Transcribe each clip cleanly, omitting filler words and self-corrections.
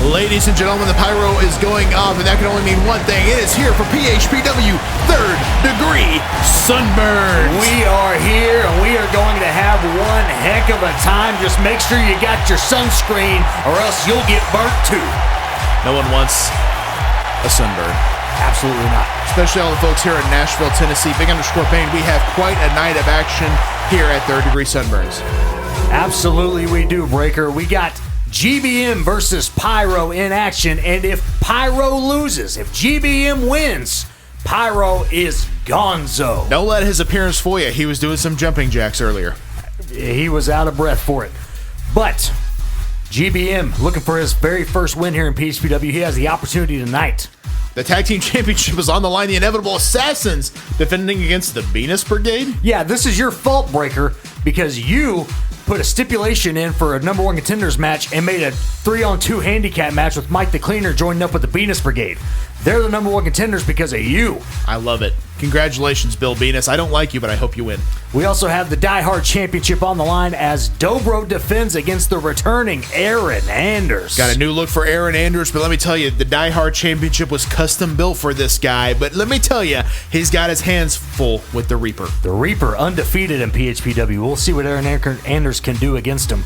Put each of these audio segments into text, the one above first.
Ladies and gentlemen, the pyro is going off, and that can only mean one thing. It is here for PHPW Third Degree Sunburns. We are here, and we are going to have one heck of a time. Just make sure you got your sunscreen, or else you'll get burnt too. No one wants a sunburn. Absolutely not. Especially all the folks here in Nashville, Tennessee. Big_Pain, we have quite a night of action here at Third Degree Sunburns. Absolutely we do, Breaker. We got GBM versus Pyro in action, and if Pyro loses, if GBM wins, Pyro is gonzo. Don't let his appearance fool you. He was doing some jumping jacks earlier. He was out of breath for it. But GBM looking for his very first win here in PHPW. He has the opportunity tonight. The Tag Team Championship is on the line. The Inevitable Assassins defending against the Benis Brigade. Yeah, this is your fault, Breaker, because you put a stipulation in for a number one contenders match and made a 3-on-2 handicap match with Mike the Cleaner joining up with the Benis Brigade. They're the number one contenders because of you. I love it. Congratulations, Bill Benis. I don't like you, but I hope you win. We also have the Die Hard Championship on the line as Dobro defends against the returning Aaron Anders. Got a new look for Aaron Anders, but let me tell you, the Die Hard Championship was custom built for this guy. But let me tell you, he's got his hands full with the Reaper. The Reaper undefeated in PHPW. We'll see what Aaron Anders can do against him.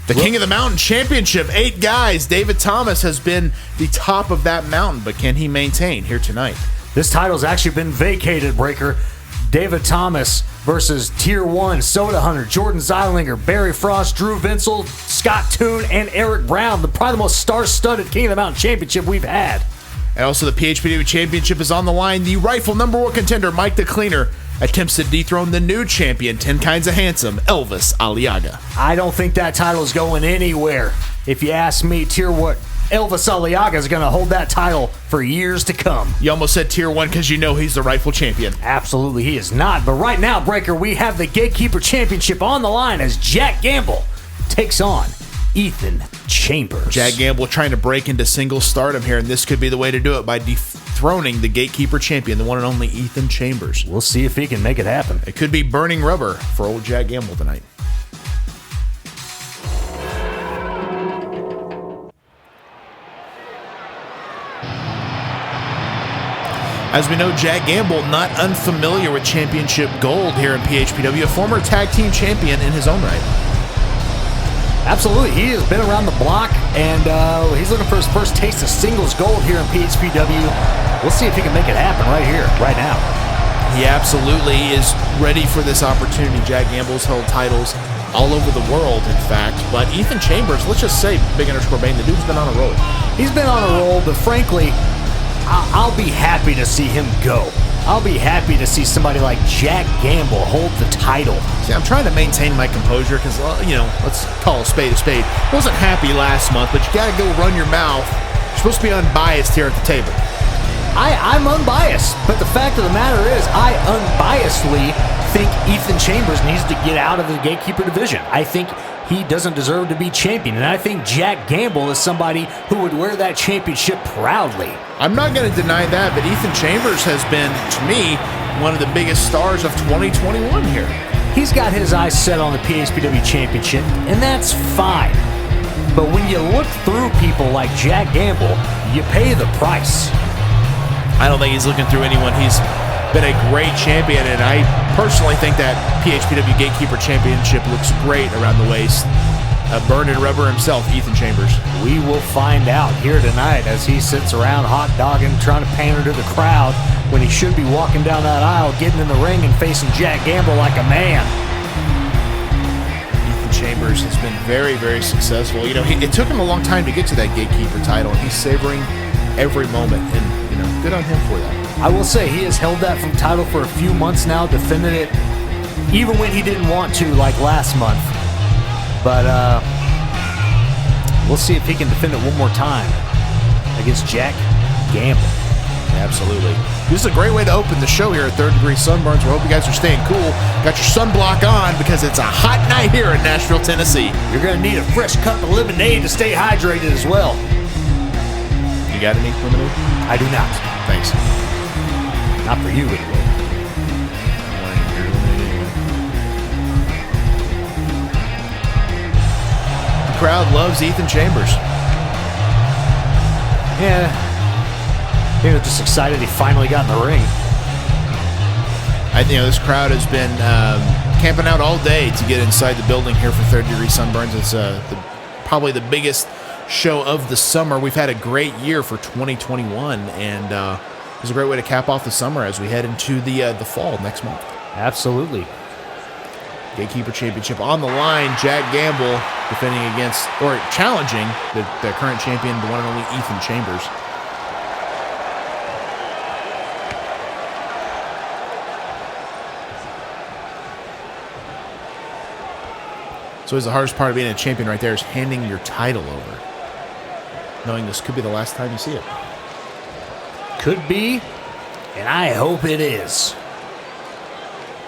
The King of the Mountain Championship, 8 guys. David Thomas has been the top of that mountain, but can he maintain here tonight? This title's actually been vacated, Breaker. David Thomas versus Tier 1 Soda Hunter, Jordan Zeilinger, Barry Frost, Drew Vencill, Scott Toon, and Eric Brown. Probably the most star-studded King of the Mountain Championship we've had. And also the PHPW Championship is on the line. The rightful number one contender, Mike the Cleaner, attempts to dethrone the new champion, 10 Kinds of Handsome, Elvis Aliaga. I don't think that title's going anywhere. If you ask me, Tier 1 Elvis Aliaga is going to hold that title for years to come. You almost said Tier 1 because you know he's the rightful champion. Absolutely, he is not. But right now, Breaker, we have the Gatekeeper Championship on the line as Jack Gamble takes on Ethan Chambers. Jack Gamble trying to break into single stardom here, and this could be the way to do it by dethroning the Gatekeeper champion, the one and only Ethan Chambers. We'll see if he can make it happen. It could be burning rubber for old Jack Gamble tonight. As we know, Jack Gamble, not unfamiliar with championship gold here in PHPW, a former tag team champion in his own right. Absolutely. He has been around the block, and he's looking for his first taste of singles gold here in PHPW. We'll see if he can make it happen right here, right now. He absolutely is ready for this opportunity. Jack Gamble's held titles all over the world, in fact. But Ethan Chambers, let's just say, Big_Pain, the dude's been on a roll. He's been on a roll, but frankly, I'll be happy to see him go. I'll be happy to see somebody like Jack Gamble hold the title. See, I'm trying to maintain my composure because, you know, let's call a spade a spade. Wasn't happy last month, but you got to go run your mouth. You're supposed to be unbiased here at the table. I'm unbiased, but the fact of the matter is I unbiasedly think Ethan Chambers needs to get out of the Gatekeeper division. I think he doesn't deserve to be champion, and I think Jack Gamble is somebody who would wear that championship proudly. I'm not going to deny that, but Ethan Chambers has been, to me, one of the biggest stars of 2021 here. He's got his eyes set on the PHPW Championship, and that's fine. But when you look through people like Jack Gamble, you pay the price. I don't think he's looking through anyone. He's been a great champion, and I personally think that PHPW Gatekeeper Championship looks great around the waist. Burning rubber himself, Ethan Chambers. We will find out here tonight as he sits around hot-dogging, trying to pander to the crowd when he should be walking down that aisle, getting in the ring and facing Jack Gamble like a man. Ethan Chambers has been very, very successful. You know, it took him a long time to get to that Gatekeeper title, and he's savoring every moment, and, you know, good on him for that. I will say he has held that from title for a few months now, defended it even when he didn't want to, like last month. But we'll see if he can defend it one more time against Jack Gamble. Absolutely. This is a great way to open the show here at Third Degree Sunburns. We hope you guys are staying cool. Got your sunblock on because it's a hot night here in Nashville, Tennessee. You're going to need a fresh cup of lemonade to stay hydrated as well. You got any lemonade? I do not. Thanks. Not for you, anyway. The crowd loves Ethan Chambers. Yeah. They were just excited he finally got in the ring. This crowd has been camping out all day to get inside the building here for Third Degree Sunburns. It's probably the biggest show of the summer. We've had a great year for 2021, and it's a great way to cap off the summer as we head into the fall next month. Absolutely. Gatekeeper Championship on the line. Jack Gamble defending against, or challenging, the current champion, the one and only Ethan Chambers. So the hardest part of being a champion right there is handing your title over. Knowing this could be the last time you see it. Could be, and I hope it is.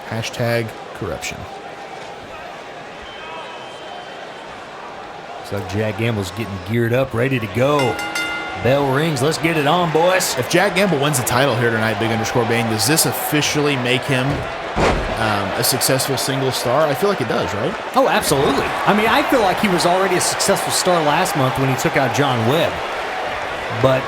Hashtag corruption. So Jack Gamble's getting geared up, ready to go. Bell rings. Let's get it on, boys. If Jack Gamble wins the title here tonight, Big_Bang, does this officially make him a successful single star? I feel like it does, right? Oh, absolutely. I mean, I feel like he was already a successful star last month when he took out John Webb. But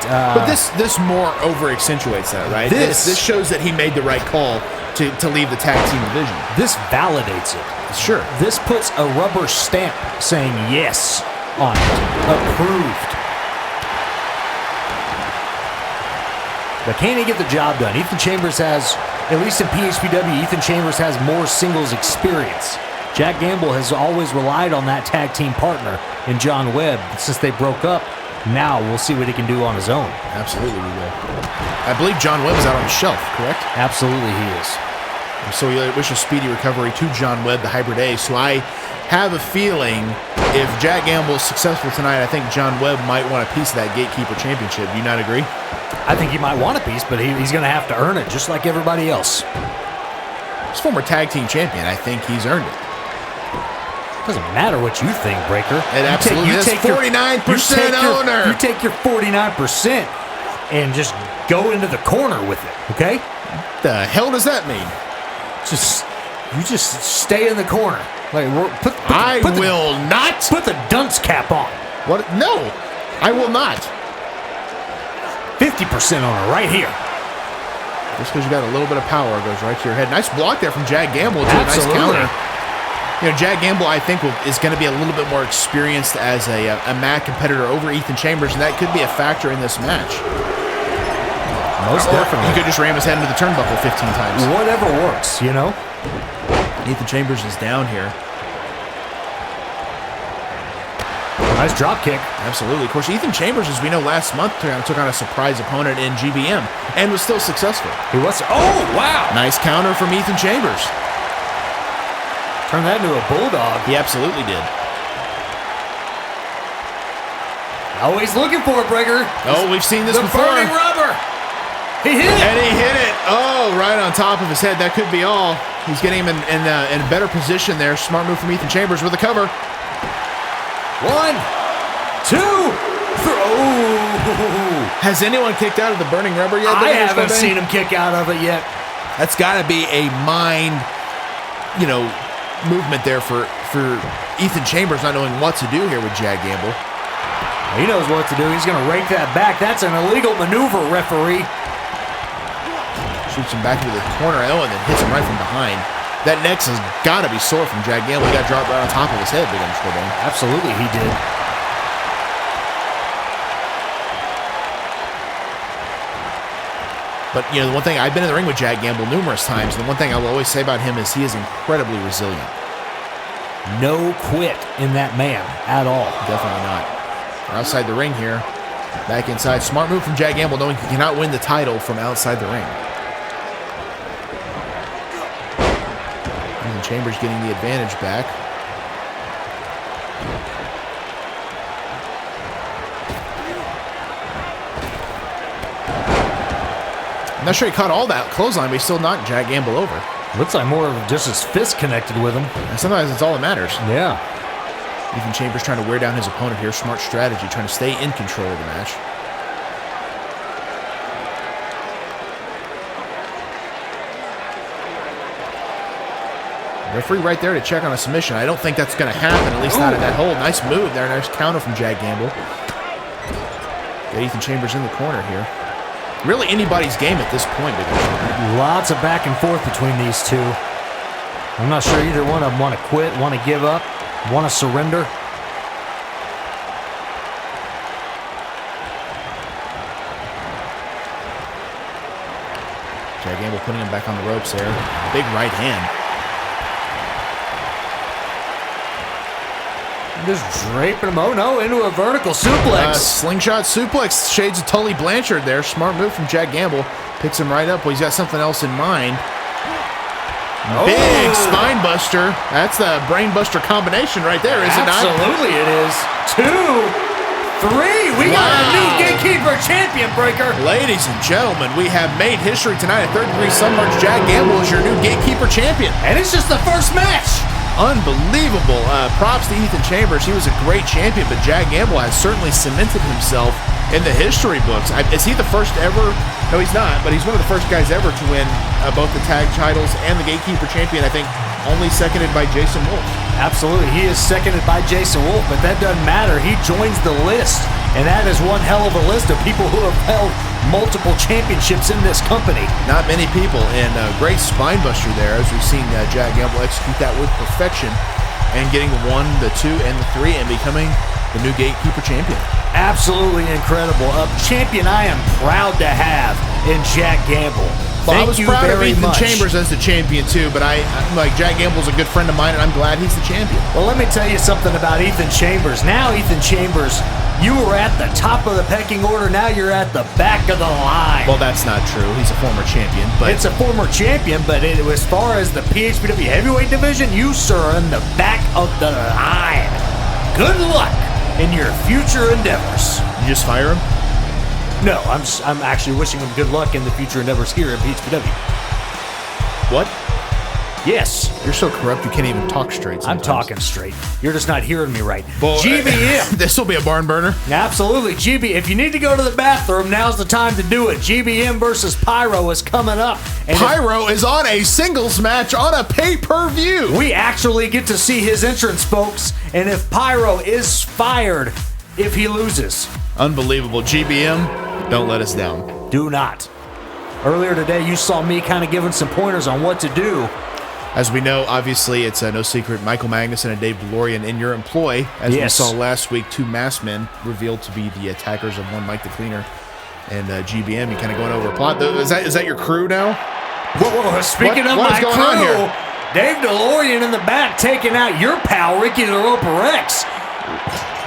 this more over accentuates that, right? This shows that he made the right call to leave the tag team division. This validates it. Sure. This puts a rubber stamp saying yes on it. Approved. But can he get the job done? Ethan Chambers has, at least in PHPW, Ethan Chambers has more singles experience. Jack Gamble has always relied on that tag team partner in John Webb. Since they broke up, now we'll see what he can do on his own. Absolutely we will. I believe John Webb is out on the shelf, correct? Absolutely he is. So we wish a speedy recovery to John Webb, the Hybrid Ace. So I have a feeling if Jack Gamble is successful tonight, I think John Webb might want a piece of that Gatekeeper Championship. Do you not agree? I think he might want a piece, but he's going to have to earn it, just like everybody else. He's former tag team champion. I think he's earned it. Doesn't matter what you think, Breaker. It absolutely is. 49% owner. You take your 49% and just go into the corner with it, okay? The hell does that mean? You just stay in the corner. Like I will not put the dunce cap on. What? No, I will not. 50% owner right here. Just because you got a little bit of power, it goes right to your head. Nice block there from Jack Gamble. To a nice counter. Jack Gamble, I think, is going to be a little bit more experienced as a MAC competitor over Ethan Chambers, and that could be a factor in this match. Most definitely. He could just ram his head into the turnbuckle 15 times. Whatever works, you know? Ethan Chambers is down here. Nice drop kick. Absolutely. Of course, Ethan Chambers, as we know, last month took on a surprise opponent in GBM and was still successful. He was. Oh, wow. Nice counter from Ethan Chambers. Turned that into a bulldog. He absolutely did. Always looking for it, Breaker. Oh, we've seen this before. The burning rubber. He hit it. And he hit it. Oh, right on top of his head. That could be all. He's getting him in a better position there. Smart move from Ethan Chambers with a cover. 1, 2, 3. Has anyone kicked out of the burning rubber yet? I haven't seen him kick out of it yet. That's got to be a mind, movement there for Ethan Chambers, not knowing what to do here with Jack Gamble. He knows what to do. He's going to rake that back. That's an illegal maneuver, referee. Shoots him back into the corner, and then hits him right from behind. That neck has got to be sore from Jack Gamble. He got dropped right on top of his head, Big_Bang. Absolutely, he did. But, the one thing, I've been in the ring with Jack Gamble numerous times, and the one thing I will always say about him is he is incredibly resilient. No quit in that man at all. Definitely not. We're outside the ring here. Back inside. Smart move from Jack Gamble, knowing he cannot win the title from outside the ring. And Chambers getting the advantage back. I'm not sure he caught all that clothesline, but he still knocked Jack Gamble over. Looks like more of just his fist connected with him. And sometimes it's all that matters. Yeah. Ethan Chambers trying to wear down his opponent here. Smart strategy, trying to stay in control of the match. Referee right there to check on a submission. I don't think that's going to happen, at least not in that hold. Nice move there. Nice counter from Jack Gamble. Got Ethan Chambers in the corner here. Really anybody's game at this point. Lots of back and forth between these two. I'm not sure either one of them want to quit, want to give up, want to surrender. Jack Gamble putting him back on the ropes there. Big right hand. Just draping him, oh no, into a vertical suplex. Slingshot suplex, shades of Tully Blanchard there. Smart move from Jack Gamble. Picks him right up. Well, he's got something else in mind. Big spine buster. That's the brain buster combination right there, is it not? Absolutely it is. 2, 3. We got a new Gatekeeper Champion, Breaker. Ladies and gentlemen, we have made history tonight at Third Degree Sunburns. Jack Gamble is your new Gatekeeper Champion. And it's just the first match. Unbelievable. Props to Ethan Chambers. He was a great champion, but Jack Gamble has certainly cemented himself in the history books. Is he the first ever? No, he's not, but he's one of the first guys ever to win both the tag titles and the Gatekeeper Champion, I think, only seconded by Jason Wolf. Absolutely. He is seconded by Jason Wolf, but that doesn't matter. He joins the list, and that is one hell of a list of people who have held multiple championships in this company. Not many people, and great spine buster there, as we've seen Jack Gamble execute that with perfection, and getting the 1, the 2, and the 3, and becoming the new Gatekeeper Champion. Absolutely incredible. A champion I am proud to have in Jack Gamble. Well, I was proud of Ethan much. Chambers as the champion too, but I like Jack Gamble's a good friend of mine, and I'm glad he's the champion. Well, let me tell you something about Ethan Chambers. Now, Ethan Chambers, you were at the top of the pecking order. Now you're at the back of the line. Well, that's not true. He's a former champion, but it's a former champion. But as far as the PHPW heavyweight division, you sir are in the back of the line. Good luck in your future endeavors. You just fire him? No, I'm actually wishing him good luck in the future endeavors here at PHPW. What? Yes. You're so corrupt you can't even talk straight sometimes. I'm talking straight. You're just not hearing me right. Boy, GBM. This will be a barn burner. Absolutely. If you need to go to the bathroom, now's the time to do it. GBM versus Pyro is coming up. And Pyro is on a singles match on a pay-per-view. We actually get to see his entrance, folks. And if Pyro is fired, if he loses. Unbelievable. GBM, don't let us down. Do not. Earlier today, you saw me kind of giving some pointers on what to do. As we know, obviously, it's no secret, Michael Magnuson and Dave DeLorean in your employ. As we saw last week, 2 masked men revealed to be the attackers of one Mike the Cleaner and GBM. You kind of going over a plot. Is that your crew now? Whoa, speaking of my crew, Dave DeLorean in the back taking out your pal, Ricky the Roper Rex.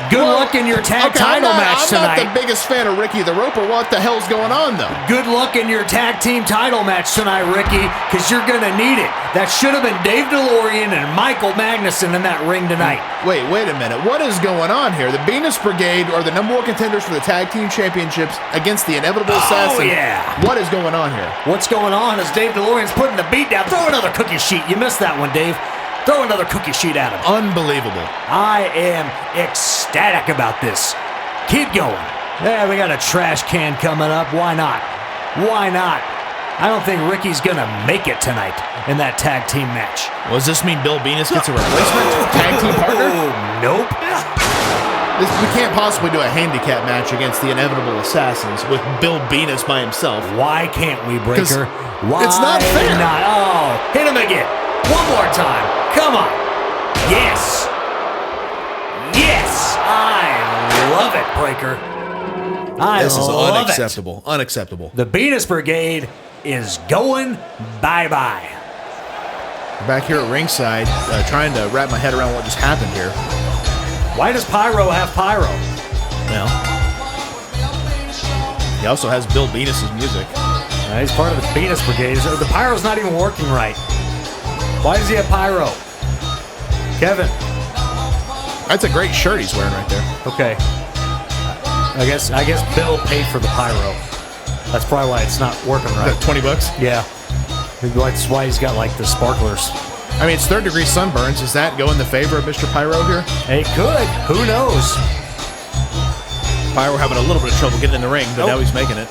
Good luck in your tag title match tonight. I'm not the biggest fan of Ricky the Roper. What the hell's going on, though? Good luck in your tag team title match tonight, Ricky, because you're going to need it. That should have been Dave DeLorean and Michael Magnuson in that ring tonight. Wait a minute. What is going on here? The Benis Brigade are the #1 contenders for the tag team championships against the Inevitable Assassin. Oh, yeah. What is going on here? What's going on is Dave DeLorean's putting the beat down. Throw another cookie sheet. You missed that one, Dave. Throw another cookie sheet at him. Unbelievable. I am ecstatic about this. Keep going. Yeah, we got a trash can coming up. Why not? Why not? I don't think Ricky's going to make it tonight in that tag team match. Well, does this mean Bill Benis gets a replacement tag team partner? Nope. We can't possibly do a handicap match against the Inevitable Assassins with Bill Benis by himself. Why can't we, Breaker? Why it's not fair. Not? Oh, hit him again. One more time. Come on. Yes. Yes. I love it, Breaker. This is unacceptable. Unacceptable. The Benis Brigade is going bye-bye. Back here at ringside, trying to wrap my head around what just happened here. Why does Pyro have Pyro? Well, he also has Bill Benis' music. He's part of the Benis Brigade. The Pyro's not even working right. Why does he have Pyro? Kevin. That's a great shirt he's wearing right there. Okay. I guess Bill paid for the Pyro. That's probably why it's not working right. $20? Yeah. That's why he's got like the sparklers. I mean, it's Third Degree Sunburns. Does that go in the favor of Mr. Pyro here? It could. Who knows? Pyro having a little bit of trouble getting in the ring, but now he's making it.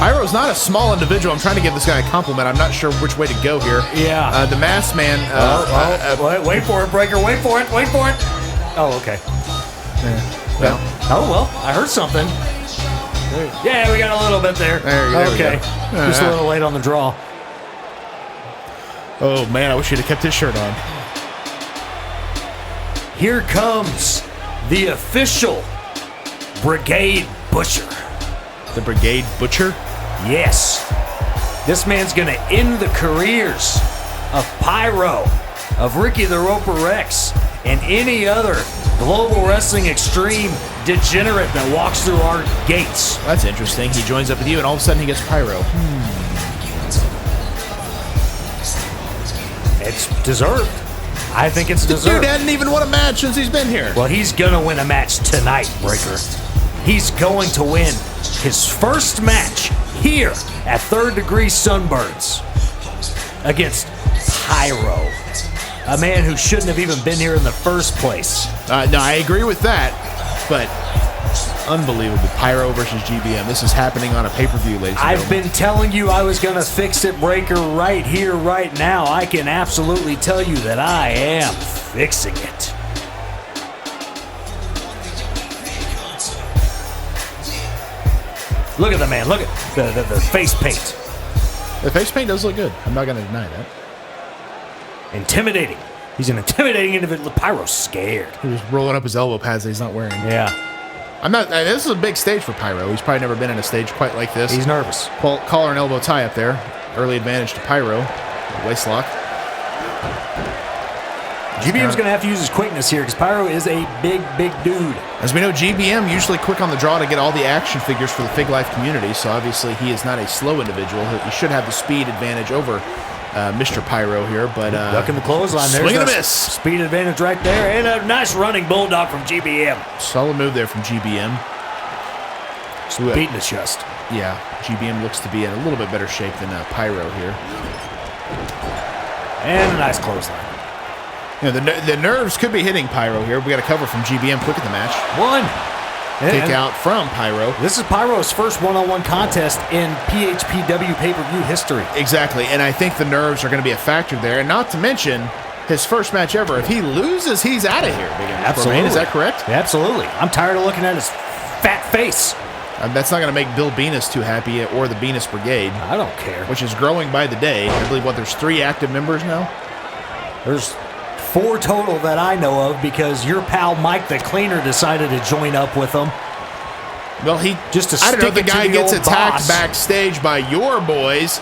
Pyro's not a small individual. I'm trying to give this guy a compliment. I'm not sure which way to go here. Yeah. The masked man. Wait for it, Breaker. Wait for it. Wait for it. Oh, okay. Yeah. Well. Oh, well, I heard something. Yeah, we got a little bit there. There okay. Just a little late on the draw. Oh, man, I wish he'd have kept his shirt on. Here comes the official Brigade Butcher. The Brigade Butcher? Yes. This man's going to end the careers of Pyro, of Ricky the Roper Rex, and any other Global Wrestling Extreme degenerate that walks through our gates. That's interesting. He joins up with you, and all of a sudden he gets Pyro. It's deserved. I think it's deserved. Dude hadn't even won a match since he's been here. Well, he's going to win a match tonight, Breaker. He's going to win his first match here at Third Degree Sunburns against Pyro, a man who shouldn't have even been here in the first place. No, I agree with that, but unbelievable. Pyro versus GBM. This is happening on a pay-per-view, ladies and I've gentlemen. been telling you I was going to fix it, Breaker, right here, right now. I can absolutely tell you that I am fixing it. Look at the man. Look at the face paint. The face paint does look good. I'm not going to deny that. Intimidating. He's an intimidating individual. Pyro's scared. He was rolling up his elbow pads that he's not wearing. Yeah. This is a big stage for Pyro. He's probably never been in a stage quite like this. He's nervous. Collar and elbow tie up there. Early advantage to Pyro. Waist lock. GBM's going to have to use his quickness here because Pyro is a big, big dude. As we know, GBM usually quick on the draw to get all the action figures for the Fig Life community, so obviously he is not a slow individual. He should have the speed advantage over Mr. Pyro here, but... ducking the clothesline. Swing and a There's miss. Speed advantage right there, and a nice running bulldog from GBM. Solid move there from GBM. Beating his chest. Yeah, GBM looks to be in a little bit better shape than Pyro here. And a nice clothesline. You know, the nerves could be hitting Pyro here. We got a cover from GBM quick in the match. One. Kick out from Pyro. This is Pyro's first one-on-one contest in PHPW pay-per-view history. Exactly, and I think the nerves are going to be a factor there. And not to mention, his first match ever. If he loses, he's out of here. Absolutely. Is that correct? Absolutely. I'm tired of looking at his fat face. That's not going to make Bill Benis too happy, or the Benis Brigade. I don't care. Which is growing by the day. I believe, there's 3 active members now? There's 4 total that I know of because your pal Mike the Cleaner decided to join up with them. Well, I don't know if the guy gets attacked backstage by your boys.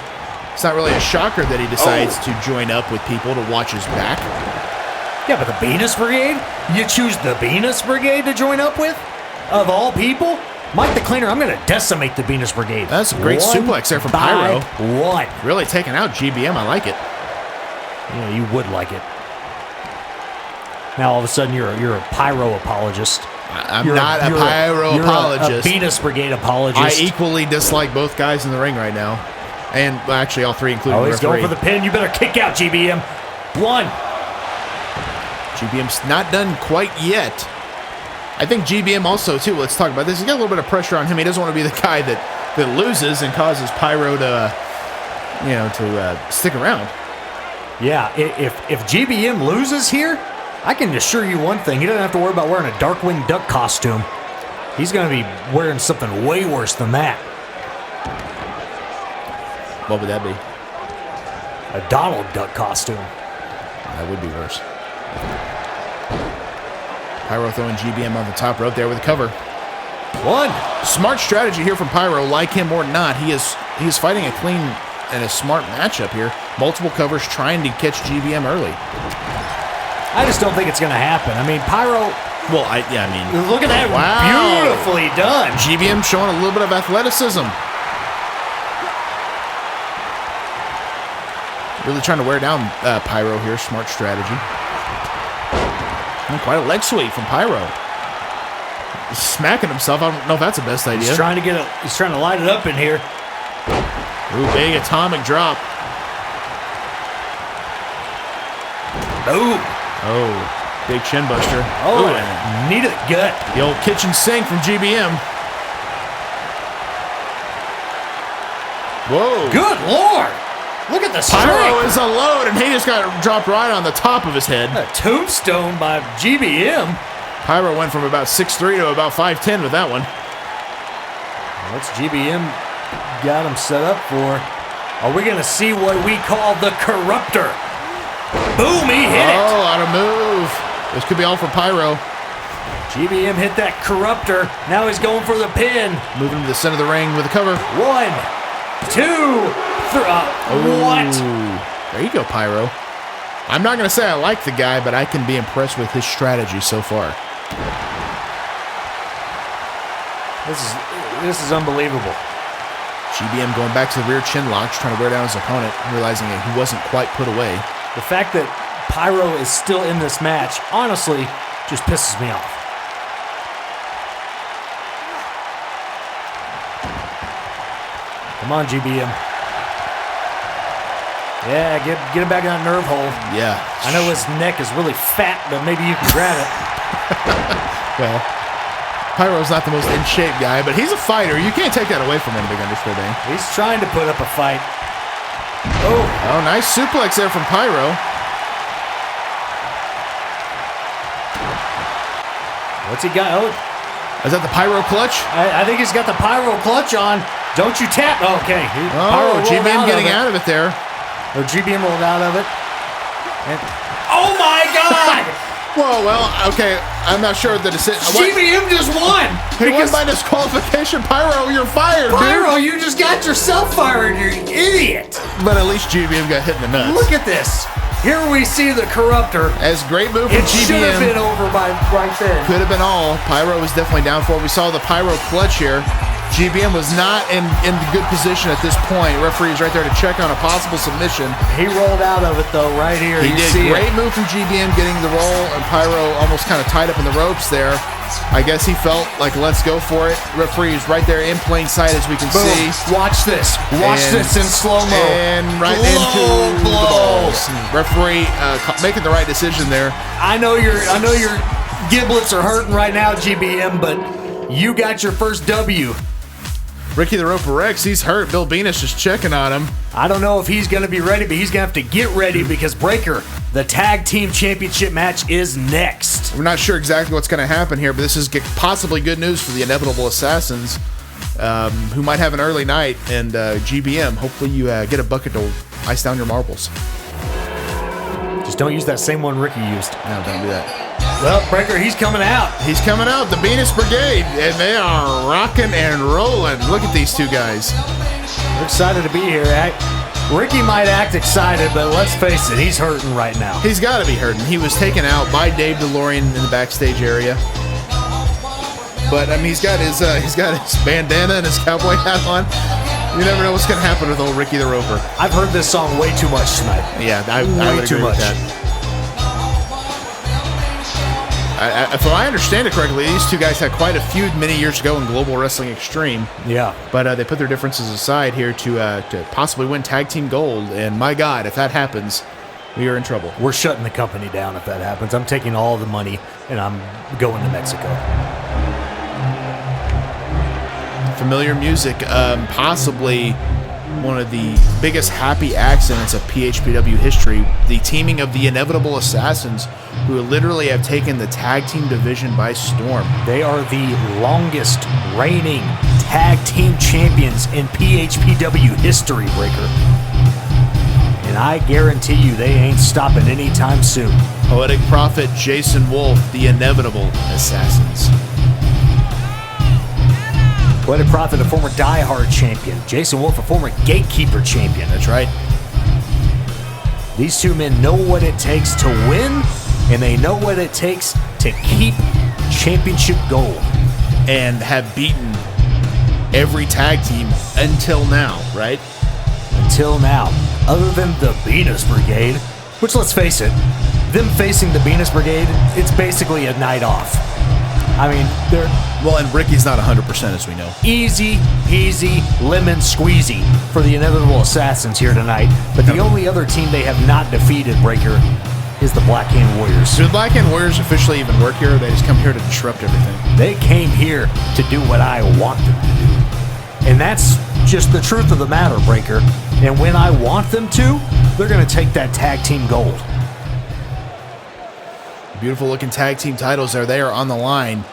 It's not really a shocker that he decides to join up with people to watch his back. Yeah, but the Benis Brigade? You choose the Benis Brigade to join up with? Of all people? Mike the Cleaner, I'm going to decimate the Benis Brigade. That's a great suplex there from Pyro. One. Really taking out GBM. I like it. Yeah, you would like it. Now all of a sudden you're a Pyro apologist. I'm not a Pyro apologist. A Benis Brigade apologist. I equally dislike both guys in the ring right now. And actually all 3, including the he's referee. going for the pin. You better kick out, GBM. 1. GBM's not done quite yet. I think GBM also, too, let's talk about this. He's got a little bit of pressure on him. He doesn't want to be the guy that loses and causes Pyro to stick around. Yeah, if GBM loses here, I can assure you one thing. He doesn't have to worry about wearing a Darkwing Duck costume. He's going to be wearing something way worse than that. What would that be? A Donald Duck costume. That would be worse. Pyro throwing GBM on the top rope there with a cover. 1. Smart strategy here from Pyro. Like him or not, he is fighting a clean and a smart matchup here. Multiple covers trying to catch GBM early. I just don't think it's going to happen. I mean, Pyro... Well, look at that. Wow. Beautifully done. GBM showing a little bit of athleticism. Really trying to wear down Pyro here. Smart strategy. And quite a leg sweep from Pyro. He's smacking himself. I don't know if that's the best idea. He's trying to light it up in here. Ooh, big atomic drop. Ooh. Oh, big chin buster. Oh, ooh, knee to the gut. The old kitchen sink from GBM. Whoa. Good Lord. Look at the Pyro strength. is a load, and he just got dropped right on the top of his head. A tombstone by GBM. Pyro went from about 6'3" to about 5'10" with that one. What's GBM got him set up for? Are we going to see what we call the Corruptor? Boom, he hit it. Oh, out of move. This could be all for Pyro. GBM hit that Corruptor. Now he's going for the pin. Moving to the center of the ring with a cover. 1, 2, 3. What? There you go, Pyro. I'm not going to say I like the guy, but I can be impressed with his strategy so far. This is unbelievable. GBM going back to the rear chin lock, trying to wear down his opponent, realizing that he wasn't quite put away. The fact that Pyro is still in this match, honestly, just pisses me off. Come on, GBM. Yeah, get him back in that nerve hole. Yeah. I know his neck is really fat, but maybe you can grab it. Well, Pyro's not the most in-shape guy, but he's a fighter. You can't take that away from him, Big Underscore Bang. He's trying to put up a fight. Oh, nice suplex there from Pyro. What's he got? Oh, is that the Pyro clutch? I think he's got the Pyro clutch on. Don't you tap. Okay. Oh, GBM getting out of it there. Or GBM rolled out of it. And, oh my God! Whoa, well, okay. I'm not sure the decision. GBM just won! He won by disqualification. Pyro, you're fired, Pyro, dude. you just got yourself fired, you idiot! But at least GBM got hit in the nuts. Look at this. Here we see the Corruptor. As great move from GBM. It should have been over by right there. Could have been all. Pyro was definitely down for it. We saw the Pyro clutch here. GBM was not in good position at this point. Referee is right there to check on a possible submission. He rolled out of it, though, right here. He did. Great move from GBM getting the roll, and Pyro almost kind of tied up in the ropes there. I guess he felt like, let's go for it. Referee is right there in plain sight, as we can see. Watch this. Watch this in slow-mo. And right into the balls. Referee making the right decision there. I know your giblets are hurting right now, GBM, but you got your first W. Ricky the Roper Rex, he's hurt. Bill Benis just checking on him. I don't know if he's going to be ready, but he's going to have to get ready because Breaker, the Tag Team Championship match is next. We're not sure exactly what's going to happen here, but this is possibly good news for the Inevitable Assassins, who might have an early night. And GBM, hopefully you get a bucket to ice down your marbles. Just don't use that same one Ricky used. No, don't do that. Well, Breaker, he's coming out. He's coming out, the Benis Brigade, and they are rocking and rolling. Look at these two guys. We're excited to be here. Ricky might act excited, but let's face it, he's hurting right now. He's got to be hurting. He was taken out by Dave DeLorean in the backstage area. But I mean, he's got his bandana and his cowboy hat on. You never know what's going to happen with old Ricky the Roper. I've heard this song way too much tonight. Yeah, I would agree with that. If I understand it correctly, these two guys had quite a feud many years ago in Global Wrestling Extreme. Yeah. But they put their differences aside here to possibly win Tag Team Gold. And my God, if that happens, we are in trouble. We're shutting the company down if that happens. I'm taking all the money, and I'm going to Mexico. Familiar music, possibly one of the biggest happy accidents of PHPW history, the teaming of the Inevitable Assassins, who literally have taken the tag team division by storm. They are the longest reigning tag team champions in PHPW history, Breaker. And I guarantee you they ain't stopping anytime soon. Poetic Prophet Jason Wolf, the Inevitable Assassins. Poetic Prophet, a former Die Hard champion. Jason Wolf, a former Gatekeeper champion. That's right. These two men know what it takes to win, and they know what it takes to keep championship gold. And have beaten every tag team until now, right? Until now. Other than the Benis Brigade, which, let's face it, them facing the Benis Brigade, it's basically a night off. I mean, they're... Well, and Ricky's not 100%, as we know. Easy, peasy, lemon squeezy for the Inevitable Assassins here tonight. But the only other team they have not defeated, Breaker, is the Black Hand Warriors. Do the Black Hand Warriors officially even work here, or they just come here to disrupt everything? They came here to do what I want them to do. And that's just the truth of the matter, Breaker. And when I want them to, they're going to take that tag team gold. Beautiful looking tag team titles there. They are on the line.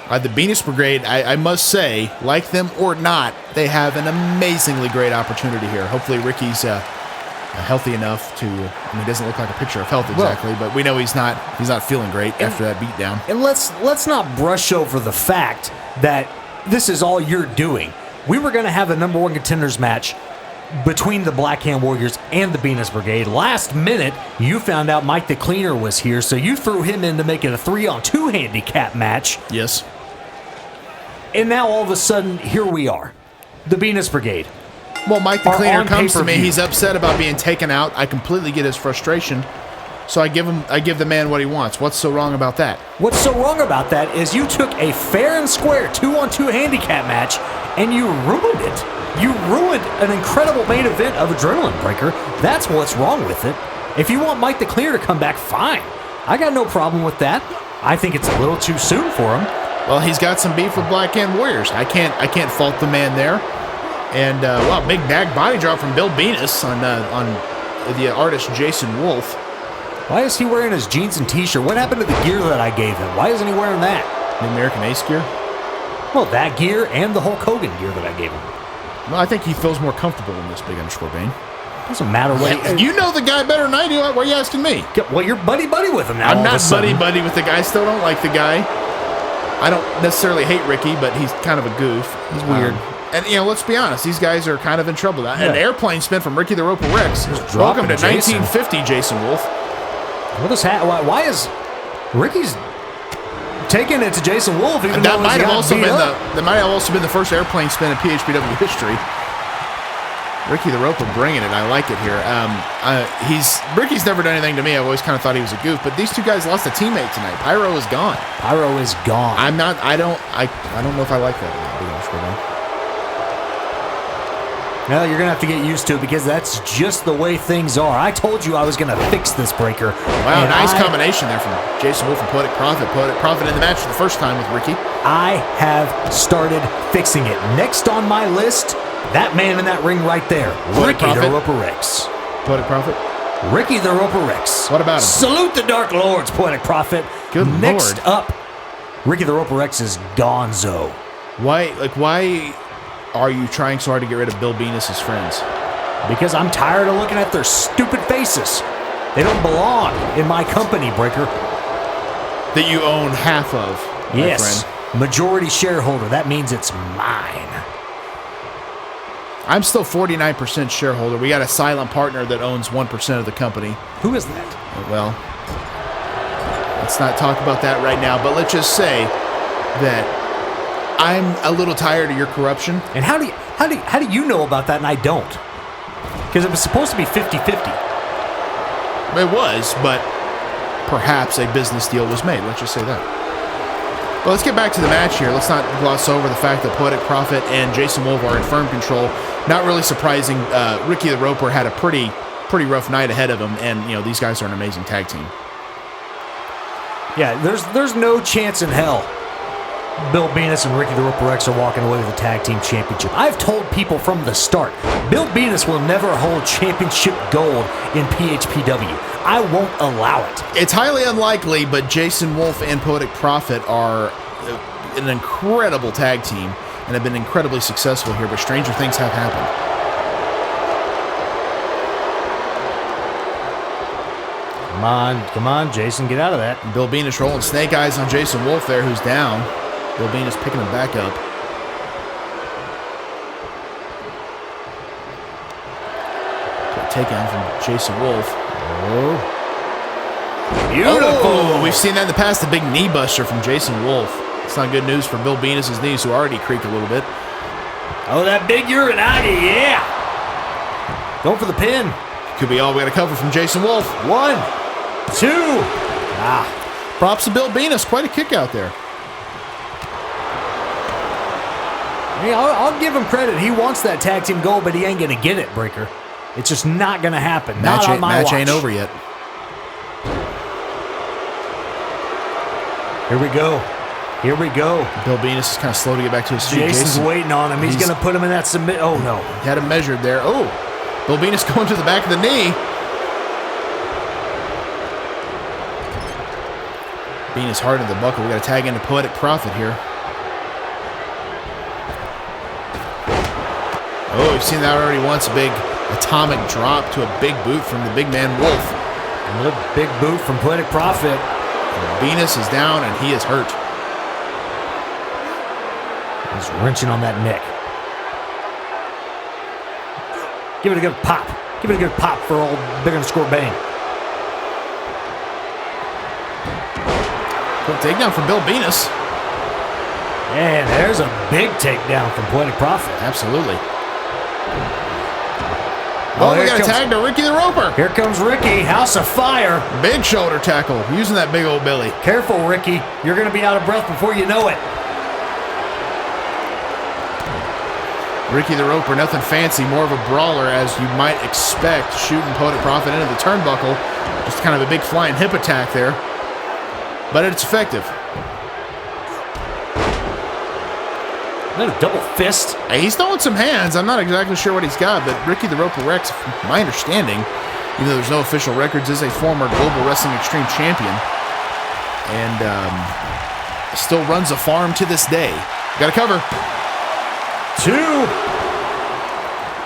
The Benis Brigade, I must say, like them or not, they have an amazingly great opportunity here. Hopefully Ricky's healthy enough to, he doesn't look like a picture of health exactly, but we know he's not feeling great after that beatdown. And let's not brush over the fact that this is all you're doing. We were going to have a number 1 contenders match between the Black Hand Warriors and the Benis Brigade. Last minute, you found out Mike the Cleaner was here, so you threw him in to make it a 3-on-2 handicap match. Yes. And now all of a sudden, here we are. The Benis Brigade. Well, Mike the Cleaner comes to me. pay-per-view. He's upset about being taken out. I completely get his frustration. So I give the man what he wants. What's so wrong about that? What's so wrong about that is you took a fair and square 2-on-2 handicap match and you ruined it. You ruined an incredible main event of Adrenaline Breaker. That's what's wrong with it. If you want Mike the Cleaner to come back, fine. I got no problem with that. I think it's a little too soon for him. Well, he's got some beef with Black Hand Warriors. I can't fault the man there. And wow, big back body drop from Bill Benis on the artist Jason Wolf. Why is he wearing his jeans and t-shirt? What happened to the gear that I gave him? Why isn't he wearing that? The American Ace gear. Well, that gear and the Hulk Hogan gear that I gave him. Well, I think he feels more comfortable in this big underscore Bane. Doesn't matter what. You know the guy better than I do. Why are you asking me? Well, you're buddy with him now. I'm not buddy with the guy. I still don't like the guy. I don't necessarily hate Ricky, but he's kind of a goof. He's weird. And, let's be honest. These guys are kind of in trouble. An airplane spin from Ricky the Roper Rex. Welcome to Jason. 1950, Jason Wolf. What is why is Ricky's taking it to Jason Wolf? Even That though might have also been been the first airplane spin in PHPW history. Ricky the Roper bringing it. I like it here. Ricky's never done anything to me. I've always kind of thought he was a goof, but these two guys lost a teammate tonight. Pyro is gone. Pyro is gone. I don't know if I like that. Big underscore Bane. Well, you're going to have to get used to it because that's just the way things are. I told you I was going to fix this breaker. Wow, nice combination there from Jason Wolf and Poetic Prophet. Poetic Prophet in the match for the first time with Ricky. I have started fixing it. Next on my list, that man in that ring right there. Ricky the Roper Rex. Poetic Prophet? Ricky the Roper Rex. What about him? Salute the Dark Lords, Poetic Prophet. Good Next Lord. up, Ricky the Roper Rex is gonzo. Why are you trying so hard to get rid of Bill Benis' friends? Because I'm tired of looking at their stupid faces. They don't belong in my company, Breaker. That you own half of, my Yes, friend. majority shareholder. That means it's mine. I'm still 49% shareholder. We got a silent partner that owns 1% of the company. Who is that? Well, let's not talk about that right now, but let's just say that I'm a little tired of your corruption. And how do you know about that and I don't? Because it was supposed to be 50-50. It was, but perhaps a business deal was made. Let's just say that. Well, let's get back to the match here. Let's not gloss over the fact that Poetic Prophet and Jason Wolf are in firm control. Not really surprising. Ricky the Roper had a pretty rough night ahead of him, and these guys are an amazing tag team. Yeah, there's no chance in hell Bill Benis and Ricky the Roper Rex are walking away with the tag team championship. I've told people from the start, Bill Benis will never hold championship gold in PHPW. I won't allow it. It's highly unlikely, but Jason Wolf and Poetic Prophet are an incredible tag team and have been incredibly successful here, but stranger things have happened. Come on, Jason, get out of that. Bill Benis rolling snake eyes on Jason Wolf there, who's down. Bill Benis picking him back up. Takedown from Jason Wolf. Beautiful. Oh, we've seen that in the past, the big knee buster from Jason Wolf. It's not good news for Bill Benis' knees, who already creak a little bit. Oh, that big Uranagi, yeah. Going for the pin. Could be all we got to cover from Jason Wolf. 1, 2. Props to Bill Benis. Quite a kick out there. Hey, I'll give him credit. He wants that tag team gold, but he ain't going to get it, Breaker. It's just not going to happen. Not on my watch. Match ain't over yet. Here we go. Here we go. Bill Benis is kind of slow to get back to his feet. Jason's waiting on him. He's going to put him in that submit. Oh, no. He had him measured there. Oh, Bill Benis going to the back of the knee. Benis hard in the buckle. We got to tag into Poetic Prophet here. Oh, we've seen that already once. A big atomic drop to a big boot from the big man Wolf. Another big boot from Poetic Prophet. Benis is down and he is hurt. He's wrenching on that neck. Give it a good pop. Give it a good pop for old Bigger Than Score Bang. Good takedown from Bill Benis. And there's a big takedown from Poetic Prophet. Absolutely. Oh, we got a tag to Ricky the Roper. Here comes Ricky, House of Fire. Big shoulder tackle, using that big old Billy. Careful, Ricky. You're going to be out of breath before you know it. Ricky the Roper, nothing fancy, more of a brawler as you might expect, shooting Poetic Prophet into the turnbuckle. Just kind of a big flying hip attack there. But it's effective. Another double fist. He's throwing some hands. I'm not exactly sure what he's got, but Ricky the Roper Rex, from my understanding, even though there's no official records, is a former Global Wrestling Extreme champion. And still runs a farm to this day. Got to cover. 2.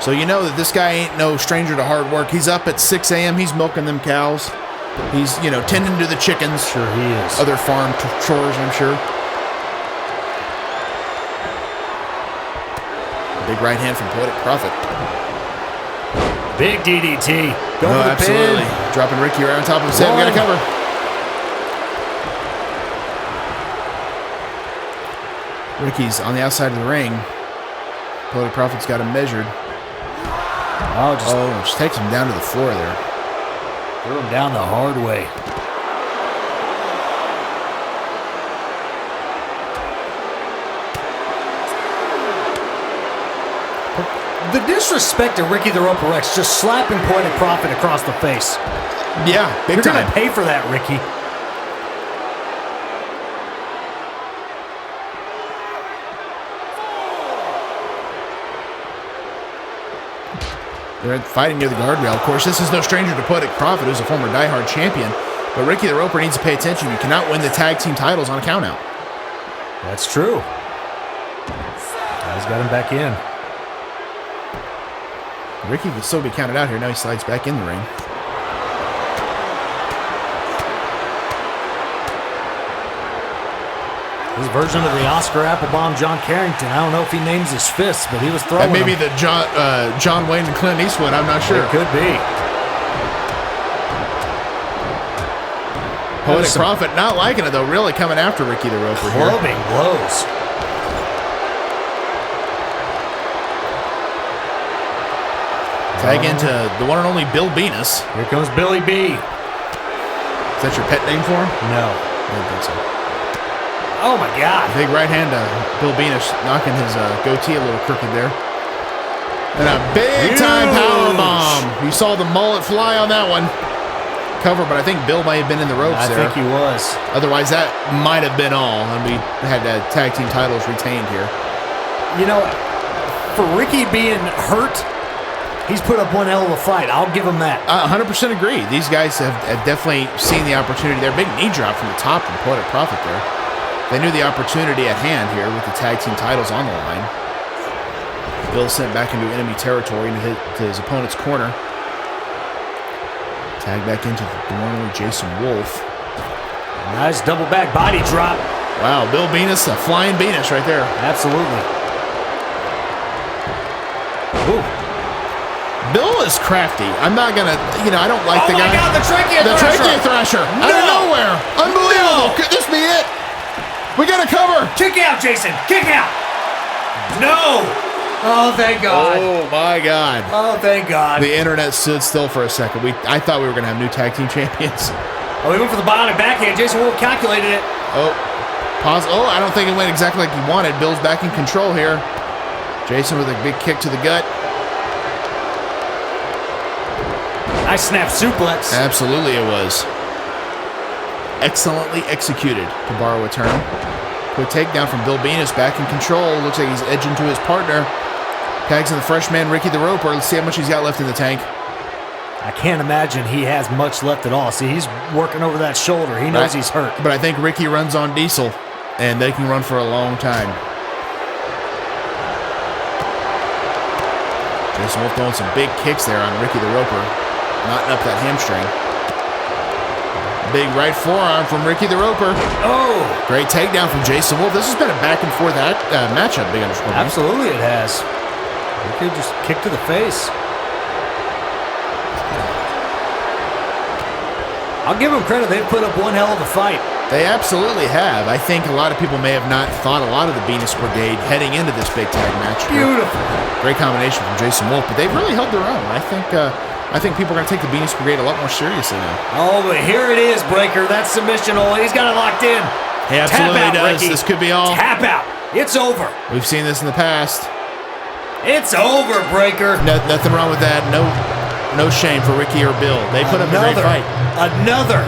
So you know that this guy ain't no stranger to hard work. He's up at 6 a.m. He's milking them cows. He's, tending to the chickens. Sure he is. Other farm chores, I'm sure. Big right hand from Poetic Prophet. Big DDT. Go for the absolutely. pin. Dropping Ricky right on top of his head. We got to cover. Ricky's on the outside of the ring. Poetic Prophet's got him measured. Just takes him down to the floor there. Threw him down the hard way. The disrespect to Ricky the Roper Rex, just slapping Poetic Prophet across the face. Yeah, big time. You're going to pay for that, Ricky. They're fighting near the guardrail. Of course, this is no stranger to Poetic Prophet, who's a former diehard champion. But Ricky the Roper needs to pay attention. You cannot win the tag team titles on a countout. That's true. He's got him back in. Ricky can still be counted out here. Now he slides back in the ring. His version of the Oscar Applebaum John Carrington. I don't know if he names his fists, but he was throwing That may be the John Wayne and Clint Eastwood. I'm not sure. It could be. Poetic Prophet not liking it, though. Really coming after Ricky the Roper here. Clubbing blows. Tag into the one and only Bill Benis. Here comes Billy B. Is that your pet name for him? No. I don't think so. Oh, my God. Big right hand to Bill Benis, knocking his goatee a little crooked there. And a big-time power bomb. You saw the mullet fly on that one. Cover, but I think Bill may have been in the ropes there. I think he was. Otherwise, that might have been all, and we had tag team titles retained here. For Ricky being hurt, he's put up one hell of a fight. I'll give him that. 100% agree. These guys have definitely seen the opportunity there. Big knee drop from the top from Poetic Prophet there. They knew the opportunity at hand here with the tag team titles on the line. Bill sent back into enemy territory into his opponent's corner. Tag back into the one and only Jason Wolf. Nice double back body drop. Wow, Bill Benis, a flying Benis right there. Absolutely. Ooh. Bill is crafty. I'm not going to, I don't like the guy. Oh, my God, the trachea thrasher. The trachea thrasher. No. Out of nowhere. Unbelievable. Could this be it? We got to cover. Kick out, Jason. Kick out. No. Oh, thank God. Oh, my God. Oh, thank God. The internet stood still for a second. I thought we were going to have new tag team champions. Oh, he went for the bionic backhand. Jason Wolf calculated it. Oh, pause. Oh, I don't think it went exactly like he wanted. Bill's back in control here. Jason with a big kick to the gut. Nice snap suplex. Absolutely it was. Excellently executed, to borrow a term. Quick takedown from Bill Benis, back in control. Looks like he's edging to his partner. Tags in the freshman, Ricky the Roper. Let's see how much he's got left in the tank. I can't imagine he has much left at all. See, he's working over that shoulder. He knows he's hurt. But I think Ricky runs on diesel, and they can run for a long time. Jason Wolf throwing some big kicks there on Ricky the Roper, knotting up that hamstring. Big right forearm from Ricky the Roper. Oh! Great takedown from Jason Wolf. This has been a back and forth matchup, Big Underscore. Absolutely it has. Ricky just kicked to the face. I'll give them credit. They've put up one hell of a fight. They absolutely have. I think a lot of people may have not thought a lot of the Benis Brigade heading into this big tag match. Beautiful. Great combination from Jason Wolf, but they've really held their own. I think people are going to take the Benis Brigade a lot more seriously now. Oh, but here it is, Breaker. That submission hold. He's got it locked in. He absolutely Tap out, does. Ricky. This could be all. Tap out. It's over. We've seen this in the past. It's over, Breaker. Nothing wrong with that. No shame for Ricky or Bill. They put up a great fight. Another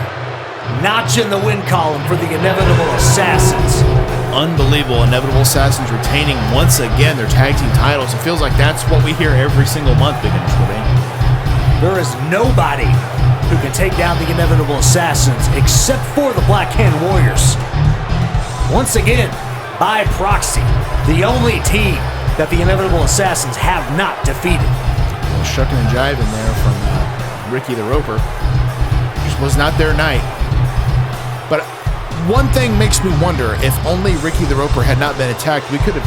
notch in the win column for the Inevitable Assassins. Unbelievable. Inevitable Assassins retaining once again their tag team titles. It feels like that's what we hear every single month, Big Underscore. There is nobody who can take down the Inevitable Assassins except for the Black Hand Warriors. Once again, by proxy, the only team that the Inevitable Assassins have not defeated. Shucking and jiving there from Ricky the Roper. Just was not their night. But one thing makes me wonder, if only Ricky the Roper had not been attacked, we could have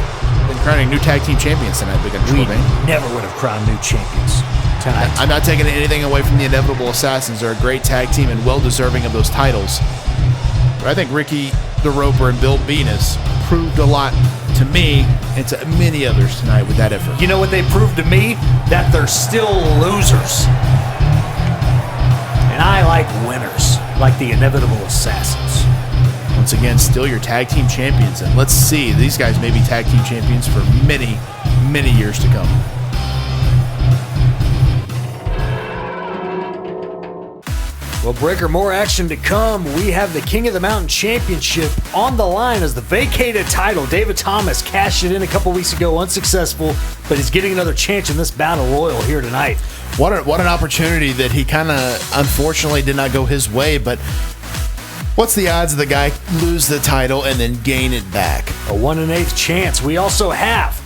been crowning new tag team champions tonight. Big We never would have crowned new champions tonight. I'm not taking anything away from the Inevitable Assassins. They're a great tag team and well-deserving of those titles. But I think Ricky the Roper and Bill Benis proved a lot to me and to many others tonight with that effort. You know what they proved to me? That they're still losers. And I like winners, like the Inevitable Assassins. Once again, still your tag team champions. And let's see, these guys may be tag team champions for many, many years to come. Well, Breaker, more action to come. We have the King of the Mountain Championship on the line as the vacated title. David Thomas cashed it in a couple weeks ago, unsuccessful, but he's getting another chance in this battle royal here tonight. What an opportunity that he kind of unfortunately did not go his way, but what's the odds of the guy lose the title and then gain it back? A 1 1/8 chance. We also have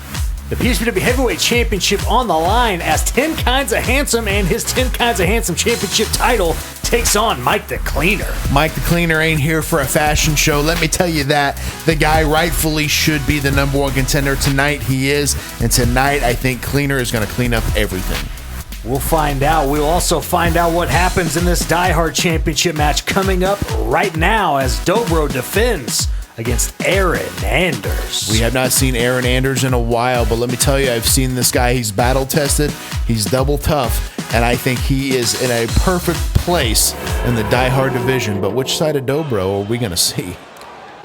the PHPW Heavyweight Championship on the line as 10 Kinds of Handsome and his 10 Kinds of Handsome Championship title takes on Mike the Cleaner. Mike the Cleaner ain't here for a fashion show. Let me tell you that. The guy rightfully should be the #1 contender. Tonight he is, and tonight I think Cleaner is going to clean up everything. We'll find out. We'll also find out what happens in this Die Hard Championship match coming up right now as Dobro defends against Aaron Anders. We have not seen Aaron Anders in a while, but let me tell you, I've seen this guy. He's battle-tested. He's double tough, and I think he is in a perfect place in the Die Hard division. But which side of Dobro are we going to see?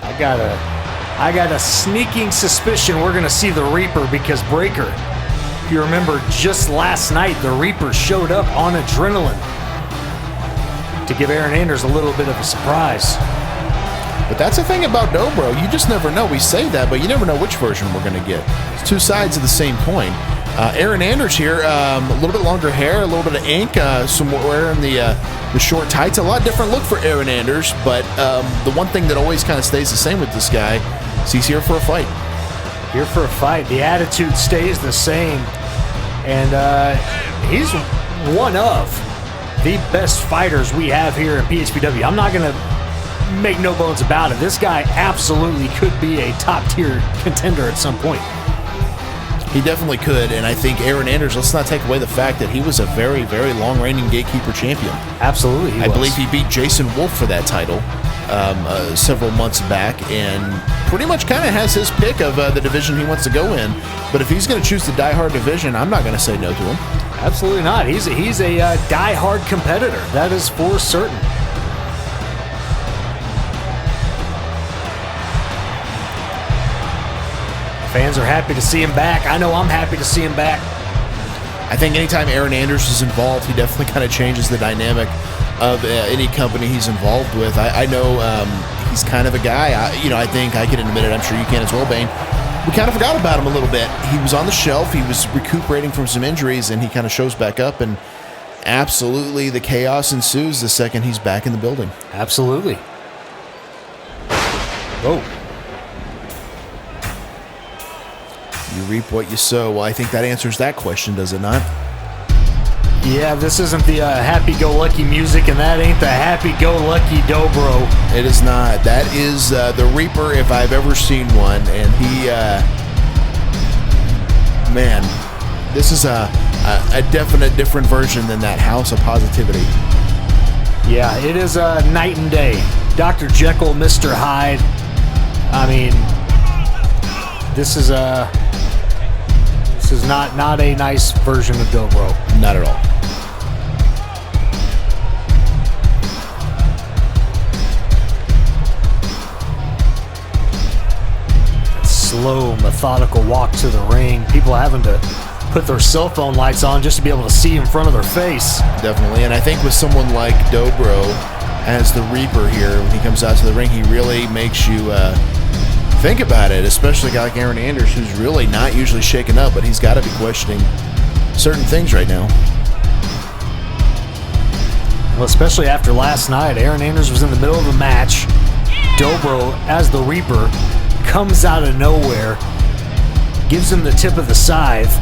I got a sneaking suspicion we're going to see the Reaper because Breaker, if you remember, just last night, the Reaper showed up on adrenaline to give Aaron Anders a little bit of a surprise. But that's the thing about Dobro. You just never know. We say that, but you never know which version we're going to get. It's two sides of the same coin. Aaron Anders here, a little bit longer hair, a little bit of ink, somewhere in the short tights. A lot different look for Aaron Anders, but the one thing that always kind of stays the same with this guy is he's here for a fight. Here for a fight. The attitude stays the same. And he's one of the best fighters we have here in PHPW. I'm not going to make no bones about it. This guy absolutely could be a top-tier contender at some point. He definitely could, and I think Aaron Anders, let's not take away the fact that he was a very, very long-reigning Gatekeeper champion. Absolutely, I believe he beat Jason Wolf for that title several months back, and pretty much kind of has his pick of the division he wants to go in. But if he's going to choose the Die Hard division, I'm not going to say no to him. Absolutely not. He's a Die Hard competitor. That is for certain. Fans are happy to see him back. I know I'm happy to see him back. I think anytime Aaron Anders is involved, he definitely kind of changes the dynamic of any company he's involved with. I know he's kind of a guy, I think I can admit it, I'm sure you can as well, Bane. We kind of forgot about him a little bit. He was on the shelf, he was recuperating from some injuries, and he kind of shows back up, and absolutely the chaos ensues the second he's back in the building. Absolutely. Oh. You reap what you sow. Well, I think that answers that question, does it not? Yeah, this isn't the happy-go-lucky music, and that ain't the happy-go-lucky dobro. It is not. That is the Reaper, if I've ever seen one. And he, man, this is a definite different version than that House of Positivity. Yeah, it is night and day. Dr. Jekyll, Mr. Hyde. I mean, this is not a nice version of dobro. Not at all. Slow, methodical walk to the ring. People having to put their cell phone lights on just to be able to see in front of their face. Definitely. And I think with someone like Dobro as the Reaper here, when he comes out to the ring, he really makes you think about it, especially a guy like Aaron Anders, who's really not usually shaken up, but he's got to be questioning certain things right now. Well, especially after last night, Aaron Anders was in the middle of a match. Dobro, as the Reaper, comes out of nowhere, gives him the tip of the scythe.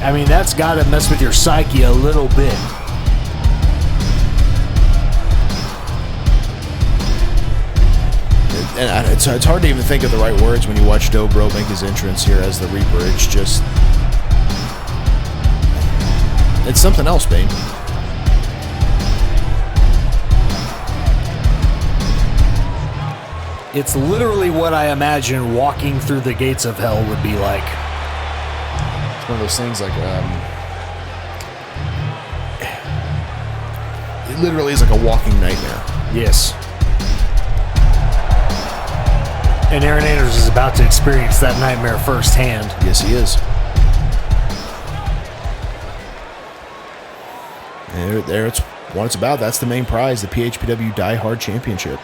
I mean, that's got to mess with your psyche a little bit. And it's hard to even think of the right words when you watch Dobro make his entrance here as the Reaper. It's just... it's something else, Bane. It's literally what I imagine walking through the gates of hell would be like. It's one of those things like... it literally is like a walking nightmare. Yes. And Aaron Anders is about to experience that nightmare firsthand. Yes, he is. There it's what it's about. That's the main prize, the PHPW Die Hard Championship.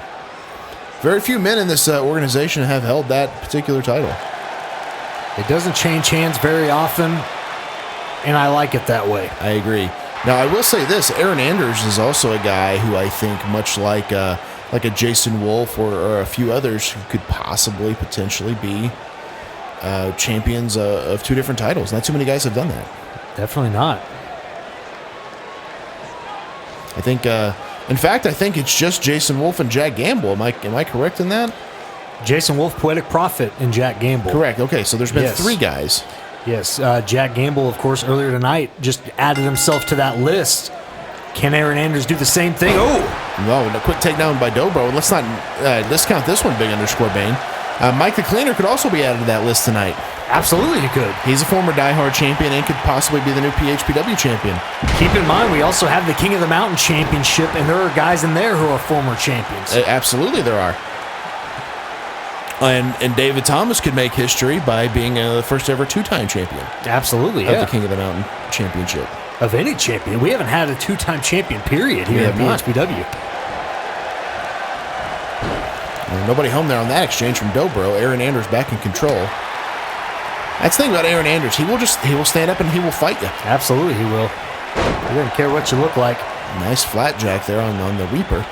Very few men in this organization have held that particular title. It doesn't change hands very often, and I like it that way. I agree. Now, I will say this. Aaron Anders is also a guy who I think, much like a Jason Wolf or a few others, who could possibly, potentially be champions of two different titles. Not too many guys have done that. Definitely not. I think, in fact, I think it's just Jason Wolf and Jack Gamble. Am I correct in that? Jason Wolf, Poetic Prophet, and Jack Gamble. Correct. Okay, so there's been three guys. Yes, Jack Gamble, of course, earlier tonight just added himself to that list. Can Aaron Anders do the same thing? Oh! No, a quick takedown by Dobro. And let's not discount this one, big underscore Bane. Mike the Cleaner could also be added to that list tonight. Absolutely he could. He's a former Die Hard champion and could possibly be the new PHPW champion. Keep in mind, we also have the King of the Mountain Championship, and there are guys in there who are former champions. Absolutely there are. And David Thomas could make history by being the first ever two-time champion. Absolutely, of the King of the Mountain Championship. Of any champion. We haven't had a two-time champion, period, here at PHPW. Well, nobody home there on that exchange from Dobro. Aaron Anders back in control. That's the thing about Aaron Anders. He will stand up and he will fight you. Absolutely he will. He doesn't care what you look like. Nice flat jack there on the Reaper.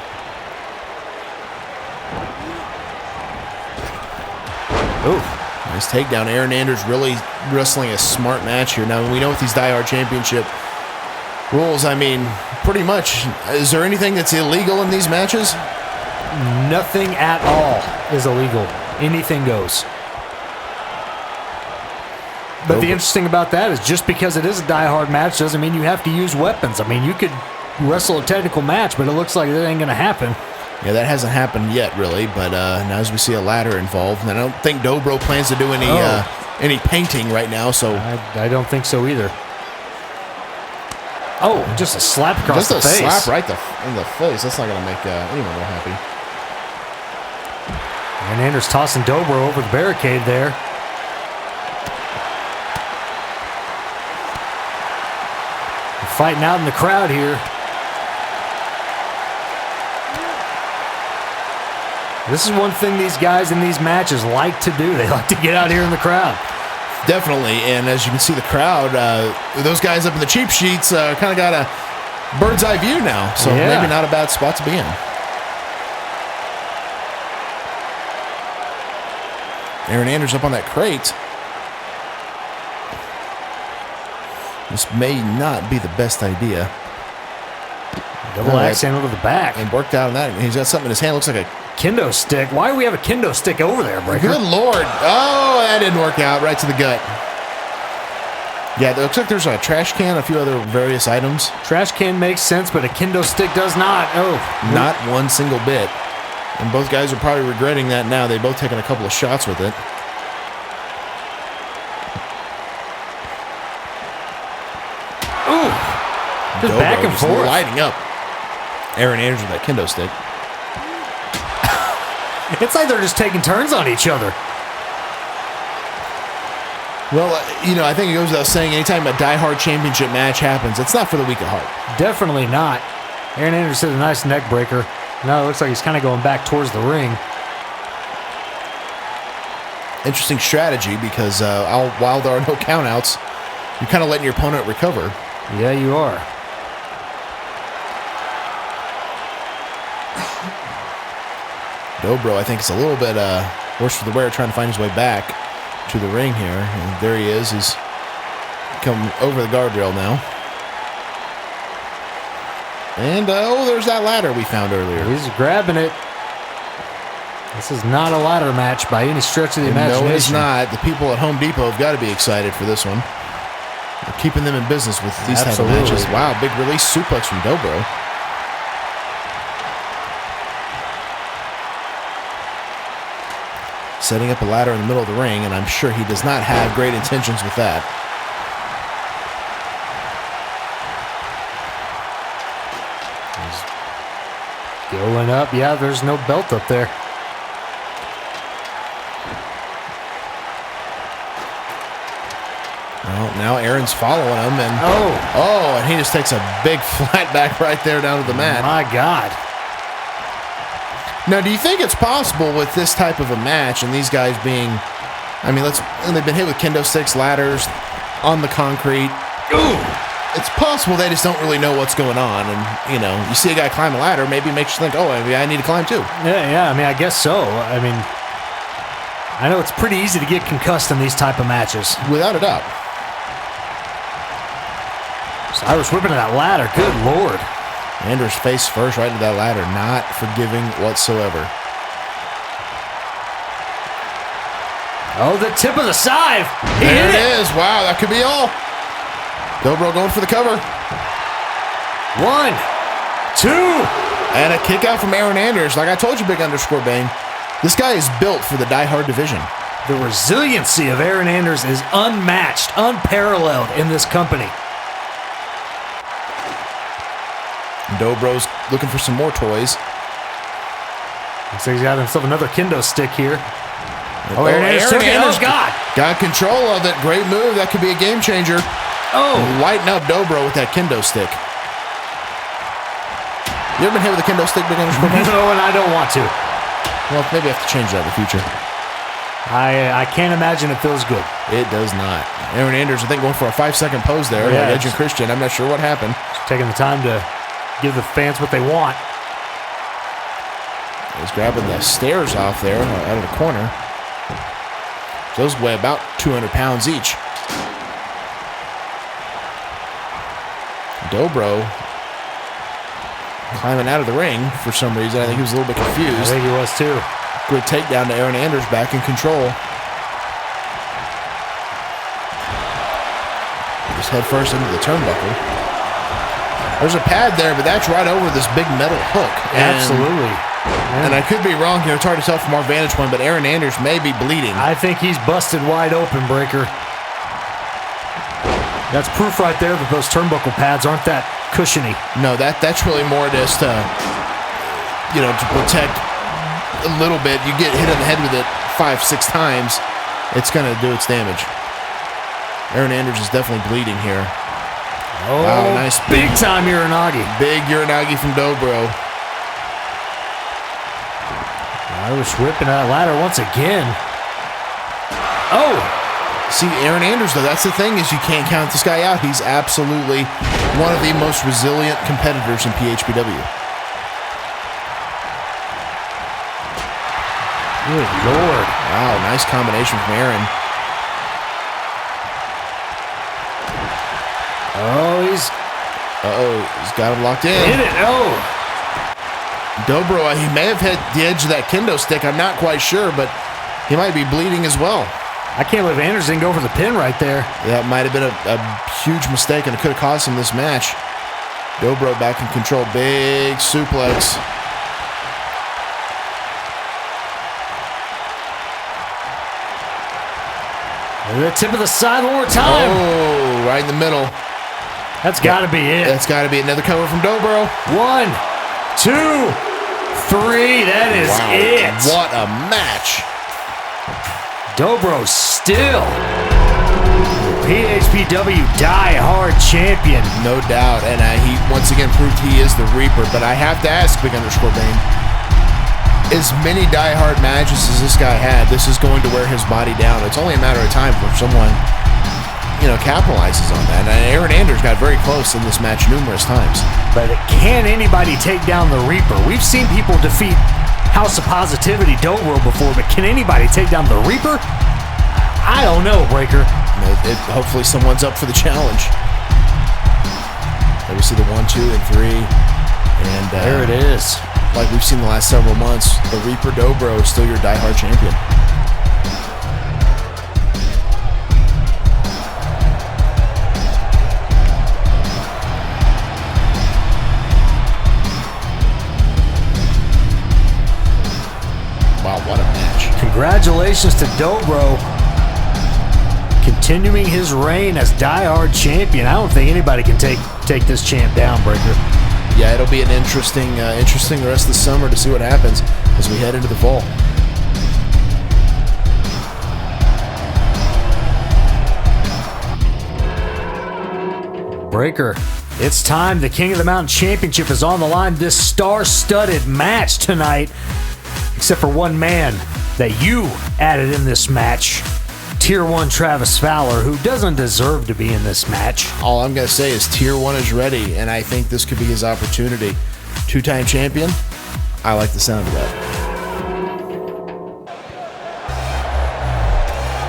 Ooh. Nice takedown. Aaron Anders really wrestling a smart match here. Now, we know with these Die Hard Championship rules, I mean, pretty much, is there anything that's illegal in these matches? Nothing at all is illegal. Anything goes. But the interesting about that is just because it is a die-hard match doesn't mean you have to use weapons. I mean, you could wrestle a technical match, but it looks like that ain't going to happen. Yeah, that hasn't happened yet, really. But now as we see a ladder involved, and I don't think Dobro plans to do any painting right now. So I don't think so either. Oh, just a slap across the face. Just a slap right in the face. That's not going to make anyone real happy. And Anders tossing Dobro over the barricade there. Fighting out in the crowd here. This is one thing these guys in these matches like to do. They like to get out here in the crowd. Definitely, and as you can see the crowd, those guys up in the cheap sheets kind of got bird's eye view now, so maybe not a bad spot to be in. Aaron Anders up on that crate. This may not be the best idea. Double axe handle to the back. And worked out on that. He's got something in his hand. Looks like a kendo stick. Why do we have a kendo stick over there, Breaker? Good Lord. Oh, that didn't work out. Right to the gut. Yeah, it looks like there's a trash can, a few other various items. Trash can makes sense, but a kendo stick does not. Oh. Not one single bit. And both guys are probably regretting that now. They've both taken a couple of shots with it. Ooh. Just back and forth. Lighting up. Aaron Anders with that kendo stick. It's like they're just taking turns on each other. Well, you know, I think it goes without saying, anytime a die-hard championship match happens, it's not for the weak at heart. Definitely not. Aaron Anders did a nice neck breaker. Now it looks like he's kind of going back towards the ring. Interesting strategy because while there are no countouts, you're kind of letting your opponent recover. Yeah, you are. Dobro, I think, is a little bit worse for the wear, trying to find his way back to the ring here. And there he is. He's come over the guardrail now. And, oh, there's that ladder we found earlier. He's grabbing it. This is not a ladder match by any stretch of the imagination. No, it's not. The people at Home Depot have got to be excited for this one. They're keeping them in business with these type of matches. Wow, big release suplex from Dobro. Setting up a ladder in the middle of the ring, and I'm sure he does not have great intentions with that. He's going up. Yeah, there's no belt up there. Well, now Aaron's following him, and and he just takes a big flat back right there down to the mat. My God. Now, do you think it's possible with this type of a match and these guys being, I mean, they've been hit with kendo sticks, ladders, on the concrete. Ooh. It's possible they just don't really know what's going on, and you know, you see a guy climb a ladder, maybe it makes you think, oh, maybe I need to climb too. Yeah. I mean, I guess so. I mean, I know it's pretty easy to get concussed in these type of matches, without a doubt. Cyrus whipping to that ladder. Good Lord. Anders face first right into that ladder. Not forgiving whatsoever. Oh, the tip of the scythe. There it is. Wow, that could be all. Dobro going for the cover. 1, 2. And a kick out from Aaron Anders. Like I told you, Big Underscore Bane, this guy is built for the die-hard division. The resiliency of Aaron Anders is unmatched, unparalleled in this company. Dobro's looking for some more toys. Looks like he's got himself another kendo stick here. Oh, Aaron Anders got control of it. Great move. That could be a game changer. Oh. Lighten up Dobro with that kendo stick. You ever been hit with a kendo stick, Big Underscore? No, and I don't want to. Well, maybe I have to change that in the future. I can't imagine it feels good. It does not. Aaron Anders, I think, going for a 5-second pose there. Yeah, like Edge and Christian. I'm not sure what happened. Just taking the time to give the fans what they want. He's grabbing the stairs off there out of the corner. Those weigh about 200 pounds each. Dobro climbing out of the ring for some reason. I think he was a little bit confused. I think he was too. Good takedown to Aaron Anders, back in control. Just head first into the turnbuckle. There's a pad there, but that's right over this big metal hook. Absolutely. And I could be wrong here. It's hard to tell from our vantage point, but Aaron Anders may be bleeding. I think he's busted wide open, Breaker. That's proof right there that those turnbuckle pads aren't that cushiony. No, that's really more just, to protect a little bit. You get hit on the head with it 5-6 times, it's going to do its damage. Aaron Anders is definitely bleeding here. Oh, wow, nice big time Uranagi. Big Uranagi from Dobro. Irish whipping that ladder once again. Oh! See, Aaron Anders, though, that's the thing, is you can't count this guy out. He's absolutely one of the most resilient competitors in PHPW. Good Lord. Wow, nice combination from Aaron. Oh, he's got him locked in. hit it. Oh. Dobro, he may have hit the edge of that kendo stick. I'm not quite sure, but he might be bleeding as well. I can't believe Anders didn't go for the pin right there. Yeah, it might have been a huge mistake, and it could have cost him this match. Dobro back in control. Big suplex. The tip of the side one more time. Oh, right in the middle. That's got to be it. That's got to be another cover from Dobro. 1, 2, 3. That is it. What a match. Dobro still PHPW die-hard champion. No doubt. And he once again proved he is the Reaper. But I have to ask, Big_Bane, as many die-hard matches as this guy had, this is going to wear his body down. It's only a matter of time for someone, capitalizes on that. And Aaron Anders got very close in this match numerous times. But can anybody take down the Reaper? We've seen people defeat House of Positivity Dobro before, but can anybody take down the Reaper? I don't know, Breaker. Hopefully someone's up for the challenge. There we see the 1, 2, and 3. And there it is. Like we've seen the last several months, the Reaper Dobro is still your die-hard champion. Wow, what a match. Congratulations to Dobro, continuing his reign as die-hard champion. I don't think anybody can take this champ down, Breaker. Yeah, it'll be an interesting rest of the summer to see what happens as we head into the fall. Breaker, it's time. The King of the Mountain Championship is on the line. This star-studded match tonight, except for one man that you added in this match, Tier 1 Travis Fowler, who doesn't deserve to be in this match. All I'm going to say is Tier 1 is ready, and I think this could be his opportunity. Two-time champion, I like the sound of that.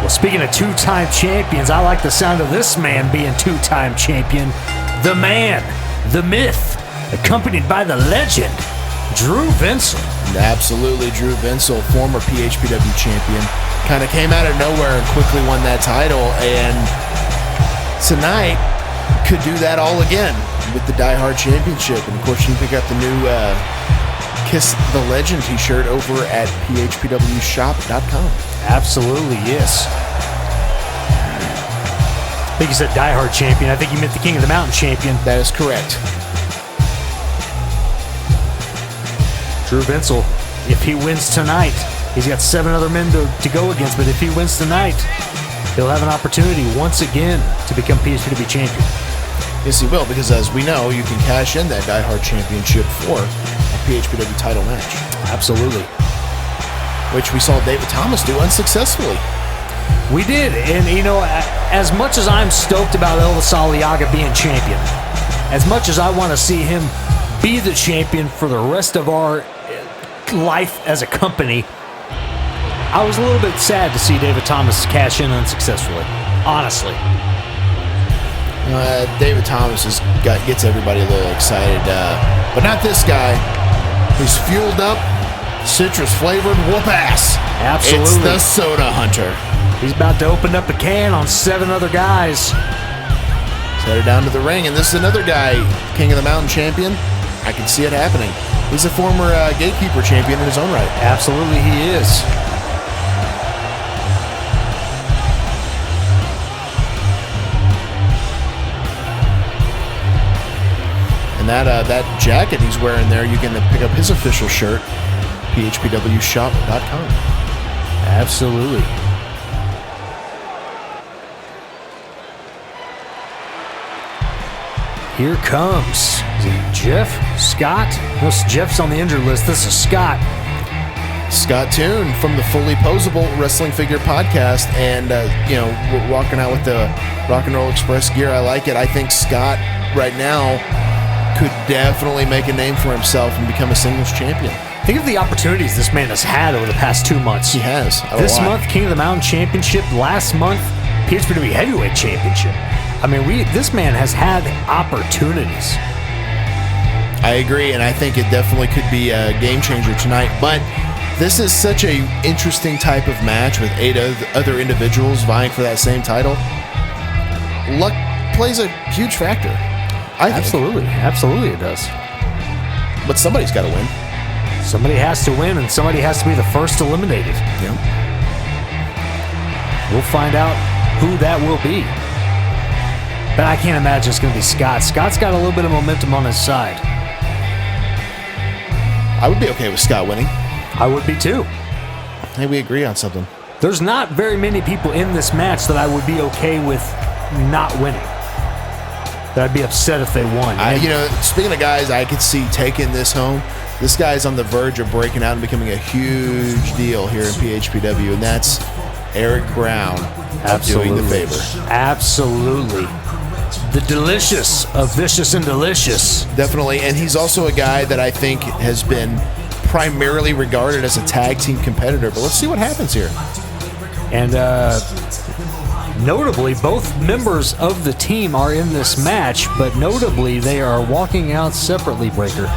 Well, speaking of two-time champions, I like the sound of this man being two-time champion. The man, the myth, accompanied by the legend, Drew Vencill. Absolutely, Drew Vencill, former PHPW champion. Kind of came out of nowhere and quickly won that title, and tonight could do that all again with the Die Hard Championship. And of course, you can pick up the new Kiss the Legend t-shirt over at PHPWshop.com. Absolutely, yes. I think you said Die Hard Champion. I think you meant the King of the Mountain Champion. That is correct. Drew Vencill, if he wins tonight, he's got 7 other men to go against, but if he wins tonight, he'll have an opportunity once again to become PHPW champion. Yes, he will, because as we know, you can cash in that Die Hard Championship for a PHPW title match. Absolutely. Which we saw David Thomas do unsuccessfully. We did, and as much as I'm stoked about Elvis Aliaga being champion, as much as I want to see him be the champion for the rest of our life as a company, I was a little bit sad to see David Thomas cash in unsuccessfully, honestly. David Thomas gets everybody a little excited, but not this guy who's fueled up, citrus flavored whoop ass. Absolutely. It's the Soda Hunter. He's about to open up a can on 7 other guys. He's headed down to the ring, and this is another guy, King of the Mountain champion. I can see it happening. He's a former Gatekeeper champion in his own right. Absolutely, he is. And that jacket he's wearing there, you can pick up his official shirt, PHPWshop.com. Absolutely. Here comes, is it Jeff? Scott? No, Jeff's on the injured list. This is Scott. Scott Toon from the Fully Posable Wrestling Figure Podcast, and we're walking out with the Rock and Roll Express gear. I like it. I think Scott right now could definitely make a name for himself and become a singles champion. Think of the opportunities this man has had over the past 2 months. He has. This month, King of the Mountain Championship. Last month, PHPW Heavyweight Championship. I mean, this man has had opportunities. I agree, and I think it definitely could be a game changer tonight. But this is such a interesting type of match with 8 other individuals vying for that same title. Luck plays a huge factor. Absolutely it does. But somebody's got to win. Somebody has to win, and somebody has to be the first eliminated. Yeah. We'll find out who that will be. But I can't imagine it's going to be Scott. Scott's got a little bit of momentum on his side. I would be okay with Scott winning. I would be too. Hey, we agree on something. There's not very many people in this match that I would be okay with not winning. That I'd be upset if they won. Speaking of guys I could see taking this home, this guy's on the verge of breaking out and becoming a huge deal here in PHPW, and that's Eric Brown doing the favor. Absolutely. The delicious of Vicious and Delicious. Definitely, and he's also a guy that I think has been primarily regarded as a tag team competitor, but let's see what happens here. And notably, both members of the team are in this match, but notably, they are walking out separately, Breaker.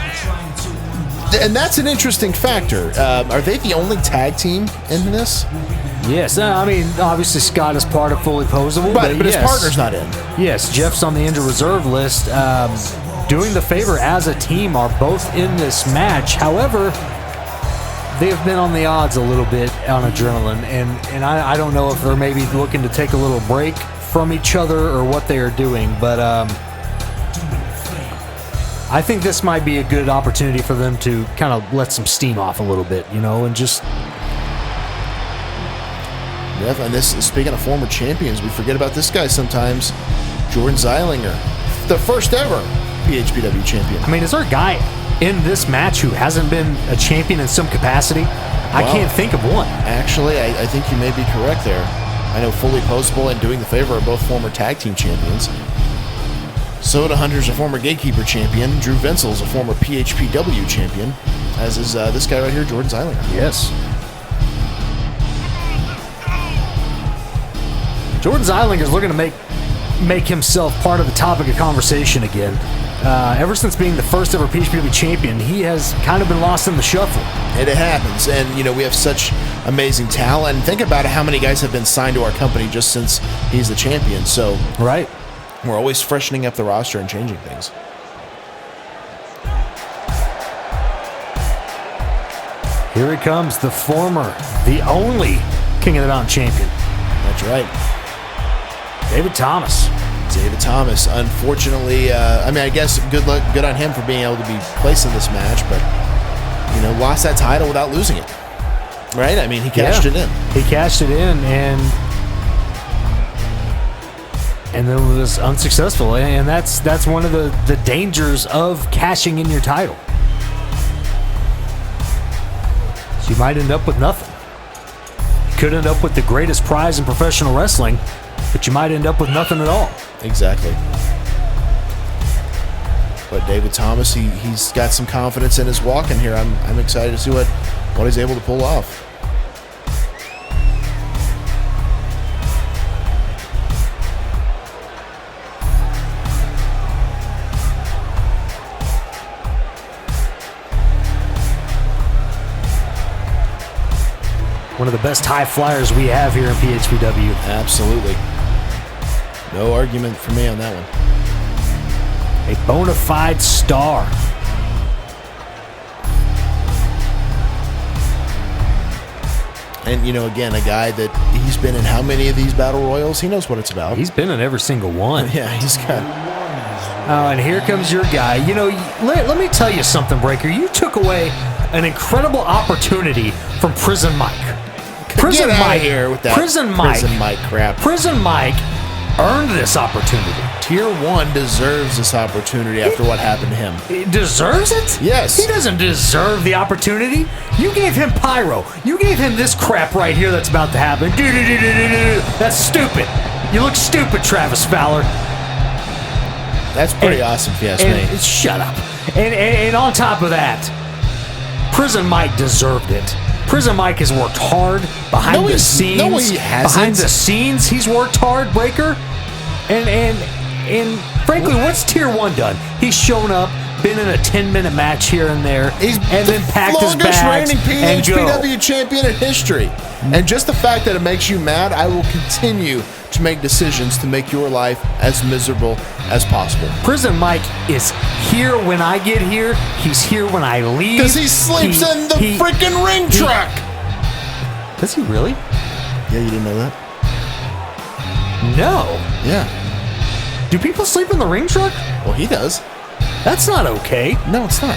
And that's an interesting factor. Are they the only tag team in this? Yes, I mean, obviously Scott is part of Fully Posable, but his partner's not in. Yes, Jeff's on the injured reserve list. Doing the favor as a team are both in this match. However, they've been on the odds a little bit on adrenaline, and I don't know if they're maybe looking to take a little break from each other or what they are doing, but I think this might be a good opportunity for them to kind of let some steam off a little bit, and just... Yeah, and speaking of former champions, we forget about this guy sometimes. Jordan Zeilinger, the first ever PHPW champion. I mean, is there a guy in this match who hasn't been a champion in some capacity? I can't think of one. Actually, I think you may be correct there. I know Fully Postable and Doing the Favor are both former tag team champions. Soda Hunter's a former Gatekeeper champion. Drew Vencill's a former PHPW champion, as is this guy right here, Jordan Zeilinger. Yes. Jordan Zeilinger's looking to make himself part of the topic of conversation again. Ever since being the first ever PHPW champion, he has kind of been lost in the shuffle. And it happens. And, we have such amazing talent. And think about how many guys have been signed to our company just since he's the champion. So right. We're always freshening up the roster and changing things. Here he comes, the the only King of the Mountain champion. That's right. David Thomas. Unfortunately, I guess good on him for being able to be placed in this match, but, lost that title without losing it. Right? I mean, he cashed it in. He cashed it in, and then was unsuccessful. And that's one of the dangers of cashing in your title. So you might end up with nothing. You could end up with the greatest prize in professional wrestling, but you might end up with nothing at all. Exactly. But David Thomas, he's got some confidence in his walk in here. I'm excited to see what he's able to pull off. One of the best high flyers we have here in PHPW. Absolutely. No argument for me on that one. A bona fide star. And, again, a guy that he's been in how many of these battle royals? He knows what it's about. He's been in every single one. Yeah, he's got... Oh, and here comes your guy. Let me tell you something, Breaker. You took away an incredible opportunity from Prison Mike. Get out of here with that Prison Mike crap. Prison Mike earned this opportunity. Tier 1 deserves this opportunity after what happened to him. He deserves it? Yes. He doesn't deserve the opportunity. You gave him pyro. You gave him this crap right here that's about to happen. That's stupid. You look stupid, Travis Fowler. That's pretty awesome, if you ask me. Shut up. And on top of that, Prison Mike deserved it. Prison Mike has worked hard behind the scenes. No, he hasn't. Behind the scenes, he's worked hard, Breaker. And frankly, what's Tier 1 done? He's shown up, been in a 10-minute match here and there, and then packed his bags longest reigning and go. PHPW champion in history. And just the fact that it makes you mad, I will continue to make decisions to make your life as miserable as possible. Prison Mike is here when I get here. He's here when I leave. Because he sleeps in the freaking ring truck. Does he really? Yeah, you didn't know that? No. Yeah. Do people sleep in the ring truck? Well, he does. That's not okay. No, it's not.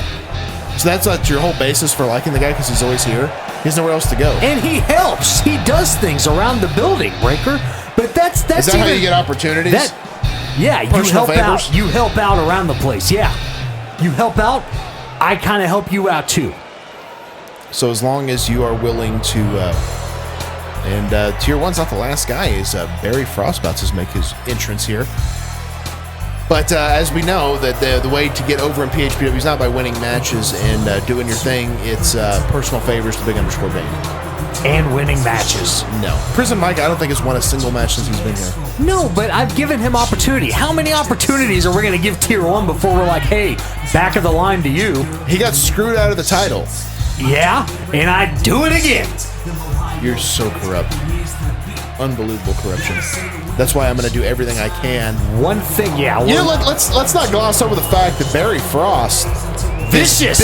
So that's your whole basis for liking the guy, because he's always here? He has nowhere else to go. And he helps. He does things around the building, Breaker. But that's Is that how you get opportunities? Yeah, you help out. You help out around the place. Yeah, you help out. I kind of help you out too. So as long as you are willing to, and Tier 1's not the last guy. Is Barry Frost about to make his entrance here. But as we know, that the way to get over in PHPW is not by winning matches and doing your thing. It's personal favors to Big_Bane. And winning matches. No. Prison Mike, I don't think has won a single match since he's been here. No, but I've given him opportunity. How many opportunities are we going to give Tier 1 before we're like, hey, back of the line to you? He got screwed out of the title. Yeah, and I'd do it again. You're so corrupt. Unbelievable corruption. That's why I'm going to do everything I can. One thing, yeah. You know, let's not gloss over the fact that Barry Frost... Vicious.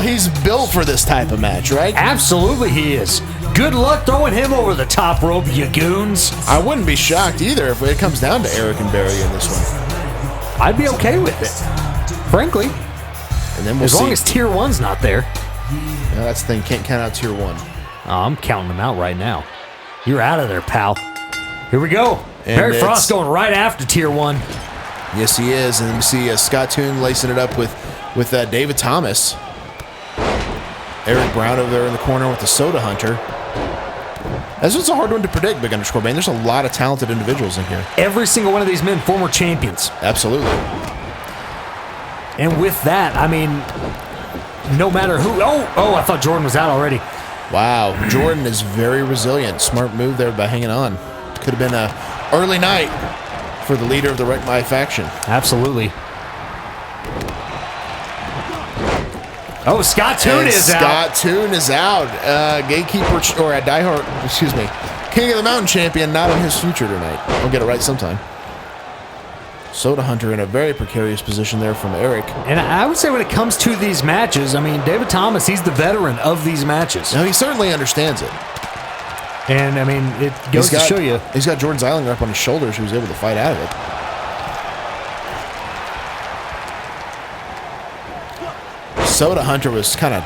He's built for this type of match, right? Absolutely he is. Good luck throwing him over the top rope, you goons. I wouldn't be shocked either if it comes down to Eric and Barry in this one. I'd be okay with it, frankly. And then as long as Tier 1's not there. Yeah, that's the thing. Can't count out Tier 1. Oh, I'm counting them out right now. You're out of there, pal. Here we go. And Barry Frost going right after Tier 1. Yes, he is. And then we see Scott Toon lacing it up with David Thomas. Eric Brown over there in the corner with the Soda Hunter. This was a hard one to predict, Big_Bane. There's a lot of talented individuals in here. Every single one of these men, former champions. Absolutely. And with that, I mean, no matter who... Oh, I thought Jordan was out already. Wow, Jordan is very resilient. Smart move there by hanging on. Could have been an early night for the leader of the Wreck My faction. Absolutely. Oh, Scott Toon is out. Scott Toon is out. Gatekeeper, or a diehard, excuse me, King of the Mountain champion, not in his future tonight. I'll get it right sometime. Soda Hunter in a very precarious position there from Eric. And I would say when it comes to these matches, I mean, David Thomas, he's the veteran of these matches. No, he certainly understands it. And, I mean, it goes to show you. He's got Jordan Zeilinger up on his shoulders, who was able to fight out of it. Soda Hunter was kind of,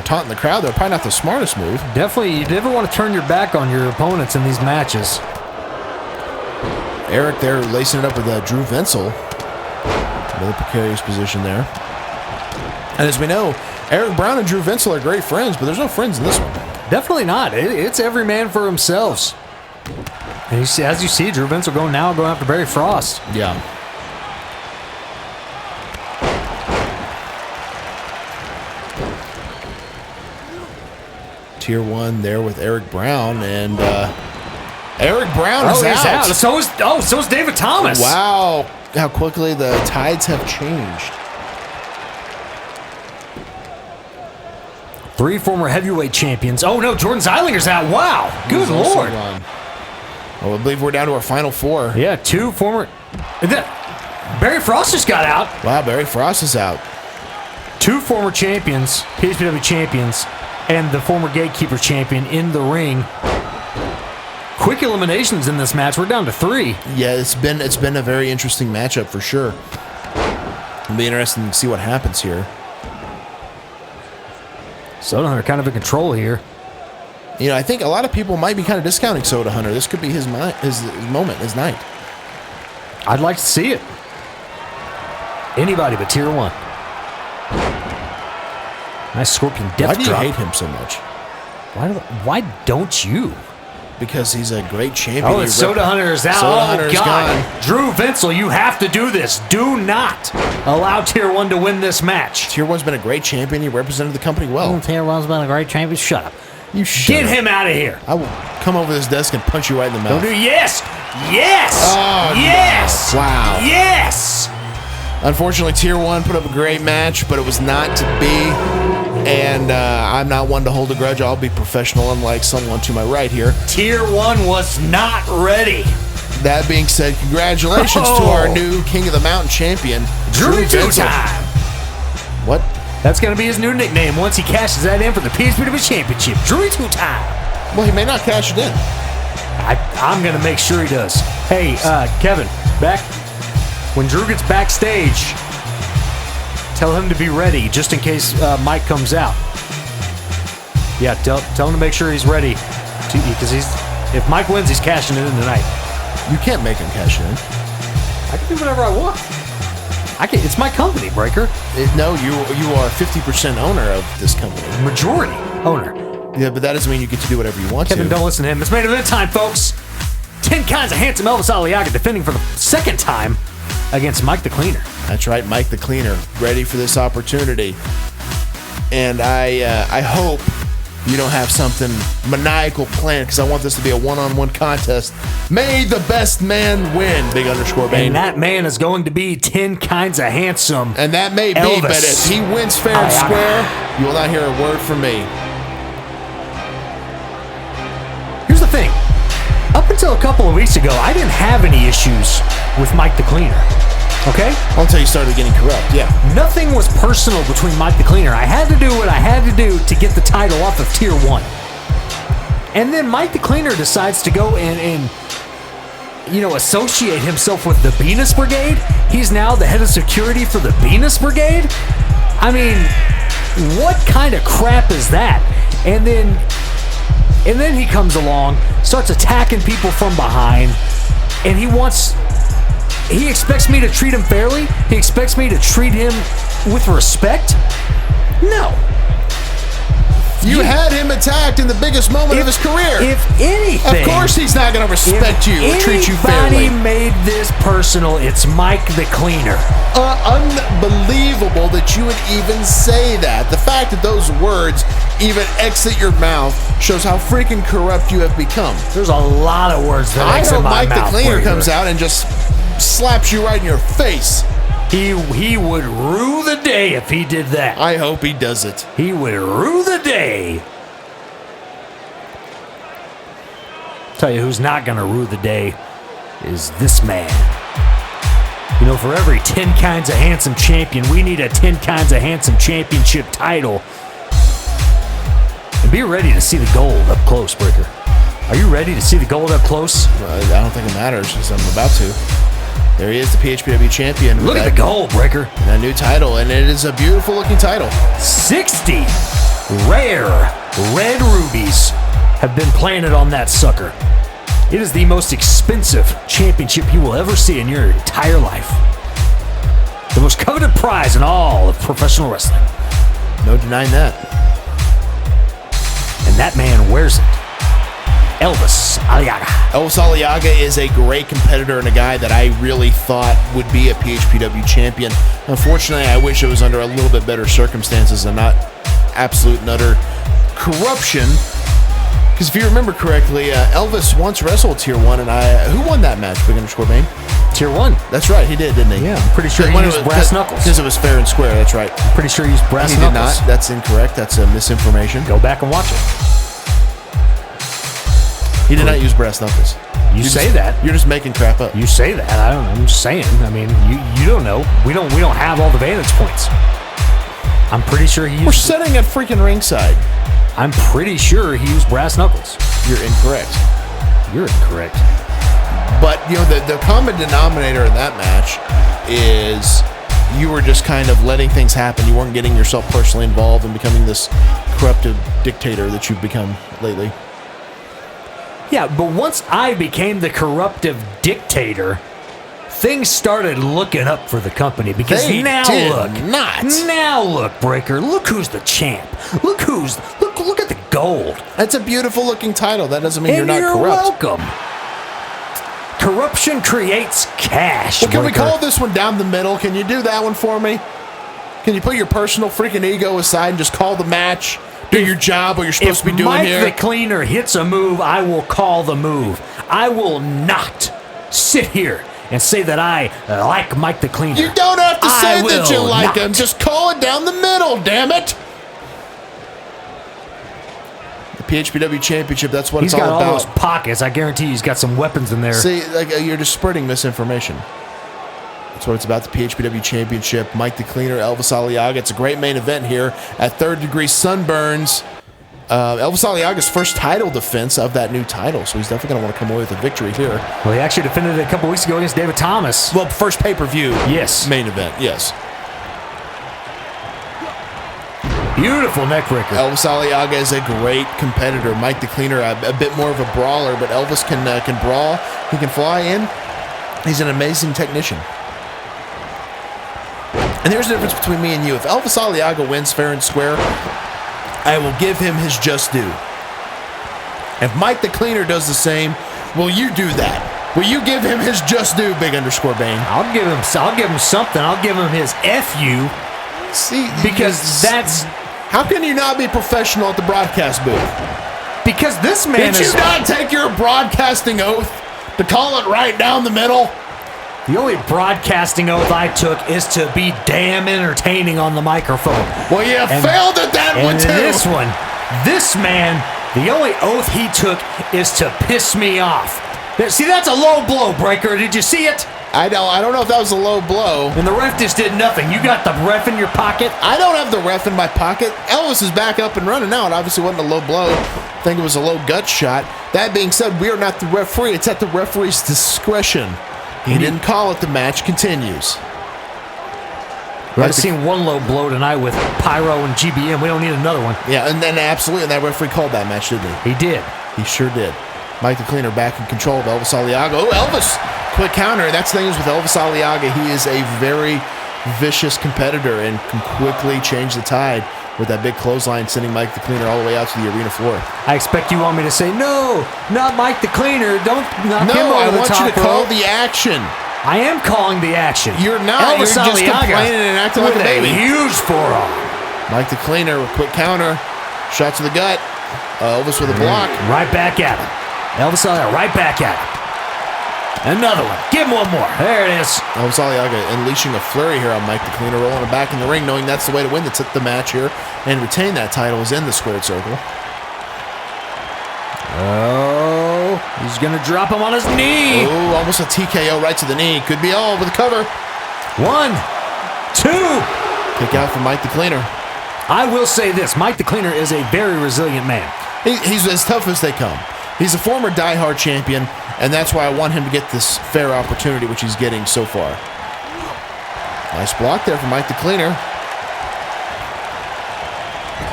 taunting the crowd. They're probably not the smartest move. Definitely, you never want to turn your back on your opponents in these matches. Eric there lacing it up with Drew Vencill. Another precarious position there. And as we know, Eric Brown and Drew Vencill are great friends, but there's no friends in this one. Definitely not. It's every man for themselves. And as you see, Drew Vencill going after Barry Frost. Yeah. Tier 1 there with Eric Brown, and Eric Brown is out. So is David Thomas. Wow, how quickly the tides have changed. 3 former heavyweight champions. Oh no, Jordan Zeilinger's out. Wow, good lord. Well, I believe we're down to our final 4. Yeah, 2 former. Barry Frost just got out. Wow, Barry Frost is out. 2 former champions, PHPW champions, and the former Gatekeeper champion in the ring. Quick eliminations in this match. We're down to 3. Yeah, it's been a very interesting matchup for sure. It'll be interesting to see what happens here. Soda Hunter kind of in control here. I think a lot of people might be kind of discounting Soda Hunter. This could be his moment, his night. I'd like to see it. Anybody but Tier 1. Nice Scorpion death Why do you drop. hate him so much? Why don't you? Because he's a great champion. Oh, it's Soda Hunter is out. Soda Hunter's God. gone. Drew Vencill, you have to do this. Do not allow Tier 1 to win this match. Tier 1's been a great champion. He represented the company well. Tier 1's been a great champion. Shut up. You shut Get up. him out of here. I will come over this desk and punch you right in the mouth. Don't do yes. Yes. Oh, yes. no. Wow. Yes. Unfortunately, Tier 1 put up a great match, but it was not to be. And I'm not one to hold a grudge. I'll be professional, unlike someone to my right here. Tier 1 was not ready. That being said, congratulations to our new King of the Mountain champion, Drew Vencill. Time. What? That's going to be his new nickname once he cashes that in for the PHPW Championship. Drew Time. Well, he may not cash it in. I'm going to make sure he does. Hey, Kevin, back when Drew gets backstage, tell him to be ready just in case Mike comes out. Yeah, tell him to make sure he's ready because if Mike wins, he's cashing it in tonight. You can't make him cash it in. I can do whatever I want. It's my company, Breaker. No, you are 50% owner of this company. Majority owner. Yeah, but that doesn't mean you get to do whatever you want Kevin, to. don't listen to him. It's main event time, folks. 10 kinds of handsome Elvis Aliaga defending for the second time against Mike the Cleaner. That's right, Mike the Cleaner, ready for this opportunity. And I hope you don't have something maniacal planned, because I want this to be a one-on-one contest. May the best man win, big underscore Bane. And that man is going to be 10 kinds of handsome. And that may be, Elvis but if he wins fair and square, you will not hear a word from me. Here's the thing. Up until a couple of weeks ago, I didn't have any issues with Mike the Cleaner. Okay? Until you started getting corrupt, yeah. Nothing was personal between Mike the Cleaner. I had to do what I had to do to get the title off of Tier 1. And then Mike the Cleaner decides to go and associate himself with the Benis Brigade. He's now the head of security for the Benis Brigade. I mean, what kind of crap is that? And then he comes along, starts attacking people from behind, and he expects me to treat him fairly? He expects me to treat him with respect? No. You had him attacked in the biggest moment of his career. If anything, of course he's not going to respect you or treat you fairly. If anybody made this personal, it's Mike the Cleaner. Unbelievable that you would even say that. The fact that those words even exit your mouth shows how freaking corrupt you have become. There's a lot of words that exit my mouth. I hope Mike the Cleaner comes out and just slaps you right in your face. He would rue the day if he did that. I hope he does it. He would rue the day. Tell you who's not going to rue the day is this man. You know, for every 10 kinds of handsome champion, we need a 10 kinds of handsome championship title. And be ready to see the gold up close, Breaker. Are you ready to see the gold up close? I don't think it matters because I'm about to. There he is, the PHPW champion. Look at the gold, Breaker. That new title, and it is a beautiful looking title. 60 rare red rubies have been planted on that sucker. It is the most expensive championship you will ever see in your entire life. The most coveted prize in all of professional wrestling. No denying that. And that man wears it. Elvis Aliaga. Elvis Aliaga is a great competitor and a guy that I really thought would be a PHPW champion. Unfortunately, I wish it was under a little bit better circumstances and not absolute and utter corruption. Because if you remember correctly, Elvis once wrestled Tier 1, and who won that match, Big Underscore Bane? Tier 1. That's right, he did, didn't he? Yeah, I'm pretty sure he used brass knuckles. Because it was fair and square, that's right. Pretty sure he used brass knuckles. He did not. That's incorrect. That's misinformation. Go back and watch it. He did not use brass knuckles. You say that. You're just making crap up. You say that. I don't know. I'm just saying. I mean, you don't know. We don't have all the vantage points. I'm pretty sure he used... We're sitting at freaking ringside. I'm pretty sure he used brass knuckles. You're incorrect. You're incorrect. But, you know, the common denominator in that match is you were just kind of letting things happen. You weren't getting yourself personally involved and becoming this corrupted dictator that you've become lately. Yeah, but once I became the corruptive dictator, things started looking up for the company because They now did look, not. now look, Breaker, look who's the champ. Look at the gold. That's a beautiful looking title. That doesn't mean And you're not corrupt. welcome. Corruption creates cash. Well, can we Breaker. call this one down the middle? Can you do that one for me? Can you put your personal freaking ego aside and just call the match? Do your job, what you're supposed to be doing Mike here. the Cleaner hits a move, I will call the move. I will not sit here and say that I like Mike the Cleaner. You don't have to say I that you will like not. him. Just call it down the middle, damn it. The PHPW Championship, that's what He's it's got all all those about. pockets. I guarantee he's got some weapons in there. See, like you're just spreading misinformation. That's what it's about, the PHPW Championship. Mike the Cleaner, Elvis Aliaga. It's a great main event here at Third Degree Sunburns. Elvis Aliaga's first title defense of that new title, so he's definitely going to want to come away with a victory here. Well, he actually defended it a couple weeks ago against David Thomas. Well, first pay-per-view Yes. main event, yes. Beautiful neck breaker. Elvis Aliaga is a great competitor. Mike the Cleaner, a bit more of a brawler, but Elvis can brawl. He can fly in. He's an amazing technician. And here's the difference between me and you. If Elvis Aliaga wins fair and square, I will give him his just due. If Mike the Cleaner does the same, will you do that? Will you give him his just due, Big _ Bang? I'll give him something. I'll give him his FU See, because that's how can you not be professional at the broadcast booth? because this man Did you is not take your broadcasting oath to call it right down the middle? the only broadcasting oath I took is to be damn entertaining on the microphone. Well, you failed at that one And too. this man, the only oath he took is to piss me off. See, that's a low blow, Breaker. Did you see it? I don't know if that was a low blow. And the ref just did nothing. You got the ref in your pocket. I don't have the ref in my pocket. Elvis is back up and running now. It obviously wasn't a low blow. I think it was a low gut shot. That being said, we are not the referee. It's at the referee's discretion. He didn't call it. The match continues. I've seen one low blow tonight with Pyro and GBM. We don't need another one. Yeah, and then absolutely, and that referee called that match, didn't he? He did. He sure did. Mike the Cleaner back in control of Elvis Aliaga. Oh, Elvis! Quick counter. That's the thing is with Elvis Aliaga, he is a very vicious competitor and can quickly change the tide with that big clothesline, sending Mike the Cleaner all the way out to the arena floor. I expect you want me to say, no, not Mike the Cleaner. Don't knock him No, over I the want top you to call rope. the action. I am calling the action. You're not. Elvis You're just Aliaga complaining and acting like a with baby. huge forearm. Mike the Cleaner with quick counter. Shot to the gut. Elvis with a block. Right back at him. Elvis Aliaga right back at him. Another one. Give him one more. There it is. Elvis Aliaga unleashing a flurry here on Mike the Cleaner, rolling him back in the ring, knowing that's the way to win the match here and retain that title is in the squared circle. Oh, he's going to drop him on his knee. Oh, almost a TKO right to the knee. Could be all with a cover. 1, 2. Kick out from Mike the Cleaner. I will say this. Mike the Cleaner is a very resilient man. He's as tough as they come. He's a former diehard champion, and that's why I want him to get this fair opportunity, which he's getting so far. Nice block there from Mike the Cleaner.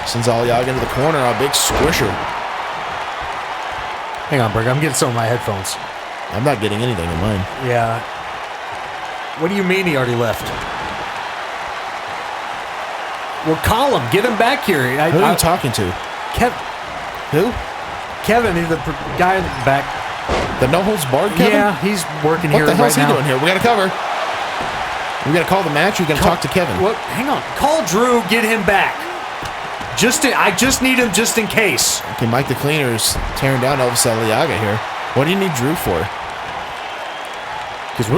Sends Aliaga into the corner, a big squisher. Hang on, Berg. I'm getting some of my headphones. I'm not getting anything in mine. Yeah. What do you mean he already left? Well, call him. Get him back here. Who are you talking to? Who? Kevin, the guy in the back. The no holds barred Kevin? Yeah, he's working What here the hell's right he now. doing here? We got to cover. We got to call the match. We got to talk to Kevin. What? Hang on. Call Drew. Get him back. I just need him just in case. Okay, Mike the Cleaner is tearing down Elvis Aliaga here. What do you need Drew for? Because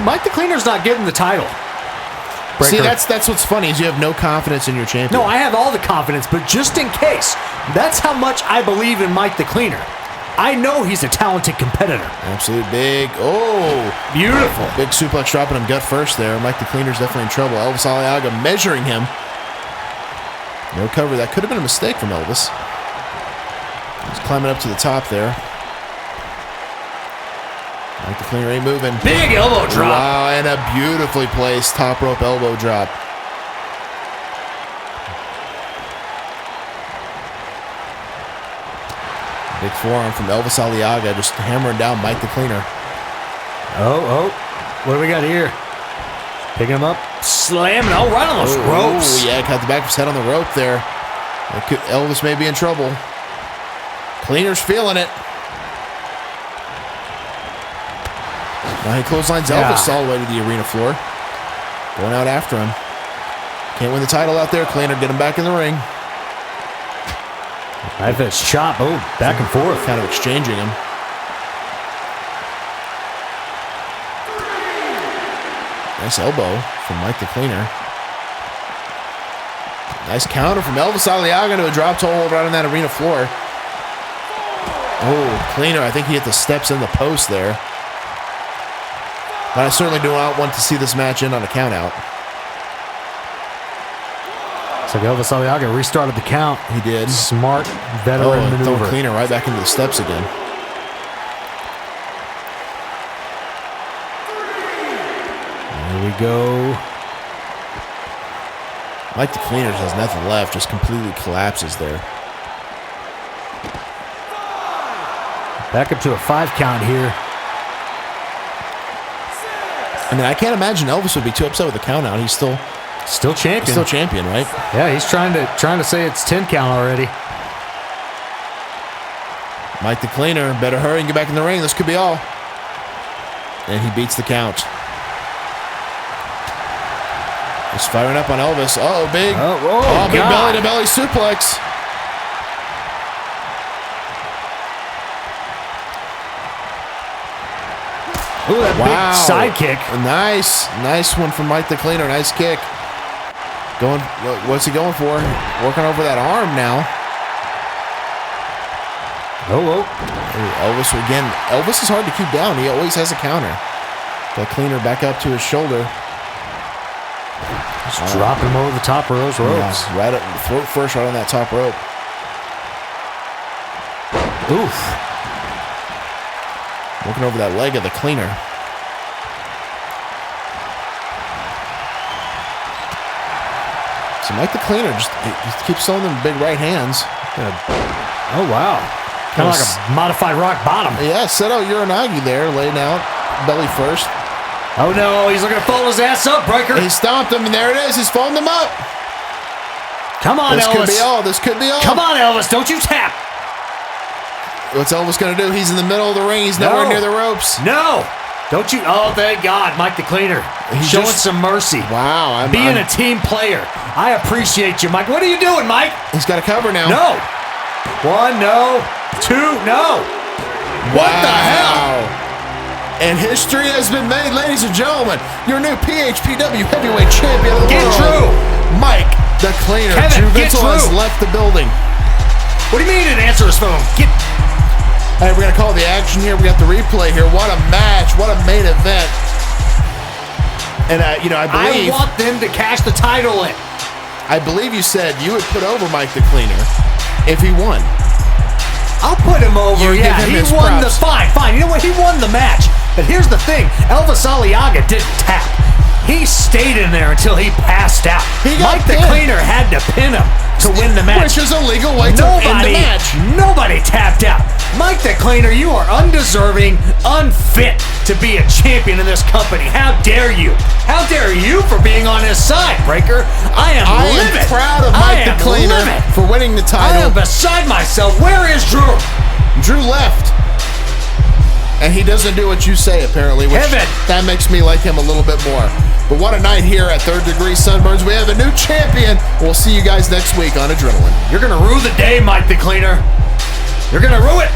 Mike the Cleaner's not getting the title. See, Breaker. that's what's funny is you have no confidence in your champion. No, I have all the confidence, but just in case. That's how much I believe in Mike the Cleaner. I know he's a talented competitor. Absolute big. Oh, Beautiful. big suplex dropping him gut first there. Mike the Cleaner's definitely in trouble. Elvis Aliaga measuring him. No cover. That could have been a mistake from Elvis. He's climbing up to the top there. Mike the Cleaner ain't moving. Big elbow drop. Wow, and a beautifully placed top rope elbow drop. Big forearm from Elvis Aliaga, just hammering down Mike the Cleaner. Oh. What do we got here? Picking him up, slamming. Oh, right on those ropes. Oh, yeah, caught the back of his head on the rope there. Elvis may be in trouble. Cleaner's feeling it. Now he clotheslines Elvis all the way to the arena floor. Going out after him. Can't win the title out there. Cleaner, get him back in the ring. Knife edge chop. Oh, back and forth. Kind of exchanging him. Nice elbow from Mike the Cleaner. Nice counter from Elvis Aliaga to a drop toe hold right on that arena floor. Oh, Cleaner, I think he hit the steps in the post there. But I certainly do not want to see this match end on a count out. So Elvis Aliaga restarted the count. He did. Smart veteran maneuver. Throwing Cleaner right back into the steps again. Here we go. Mike the Cleaner has nothing left, just completely collapses there. Back up to a 5 count here. I mean, I can't imagine Elvis would be too upset with the count out. He's still champion. Still champion, right? Yeah, he's trying to say it's 10 count already. Mike the Cleaner, better hurry and get back in the ring. This could be all. And he beats the count. He's firing up on Elvis. Uh-oh, big. Big belly-to-belly suplex. Ooh, that big side kick. Nice one from Mike the Cleaner. Nice kick. What's he going for? Working over that arm now. Elvis again. Elvis is hard to keep down. He always has a counter. The Cleaner back up to his shoulder. Just dropping him over the top of those ropes. Yeah, right up throat first, right on that top rope. Oof. Working over that leg of the Cleaner. So Mike the Cleaner just keeps throwing them big right hands. Oh, wow. Kind of like a modified rock bottom. Yeah, Seto Uranagi there, laying out belly first. Oh, no. He's looking to fold his ass up, Breaker. He stomped him, and there it is. He's folding him up. Come on, Elvis. This could be all. Come on, Elvis. Don't you tap. What's Elvis going to do? He's in the middle of the ring. He's nowhere near the ropes. No. Don't you. Oh, thank God. Mike the Cleaner. He's showing some mercy. Wow. Being a team player. I appreciate you, Mike. What are you doing, Mike? He's got a cover now. No. 1, no. 2, no. What the hell? And history has been made, ladies and gentlemen. Your new PHPW Heavyweight Champion of the world. Get Drew. Mike the Cleaner. Kevin, Vencill has left the building. What do you mean he didn't answer his phone? Hey, we're going to call the action here. We got the replay here. What a match. What a main event. And, I believe... I want them to cash the title in. I believe you said you would put over Mike the Cleaner if he won. I'll put him over. He won the... Fine. You know what? He won the match. But here's the thing. Elvis Aliaga didn't tap. He stayed in there until he passed out. Mike the Cleaner had to pin him to win the match. Which is a legal way to end the match. Nobody tapped out. Mike the Cleaner, you are undeserving, unfit to be a champion in this company. How dare you? How dare you for being on his side, Breaker? I am proud of Mike the Cleaner for winning the title. I am beside myself. Where is Drew? Drew left. And he doesn't do what you say, apparently. That makes me like him a little bit more. But what a night here at Third Degree Sunburns. We have a new champion. We'll see you guys next week on Adrenaline. You're going to rue the day, Mike the Cleaner. You're going to rue it.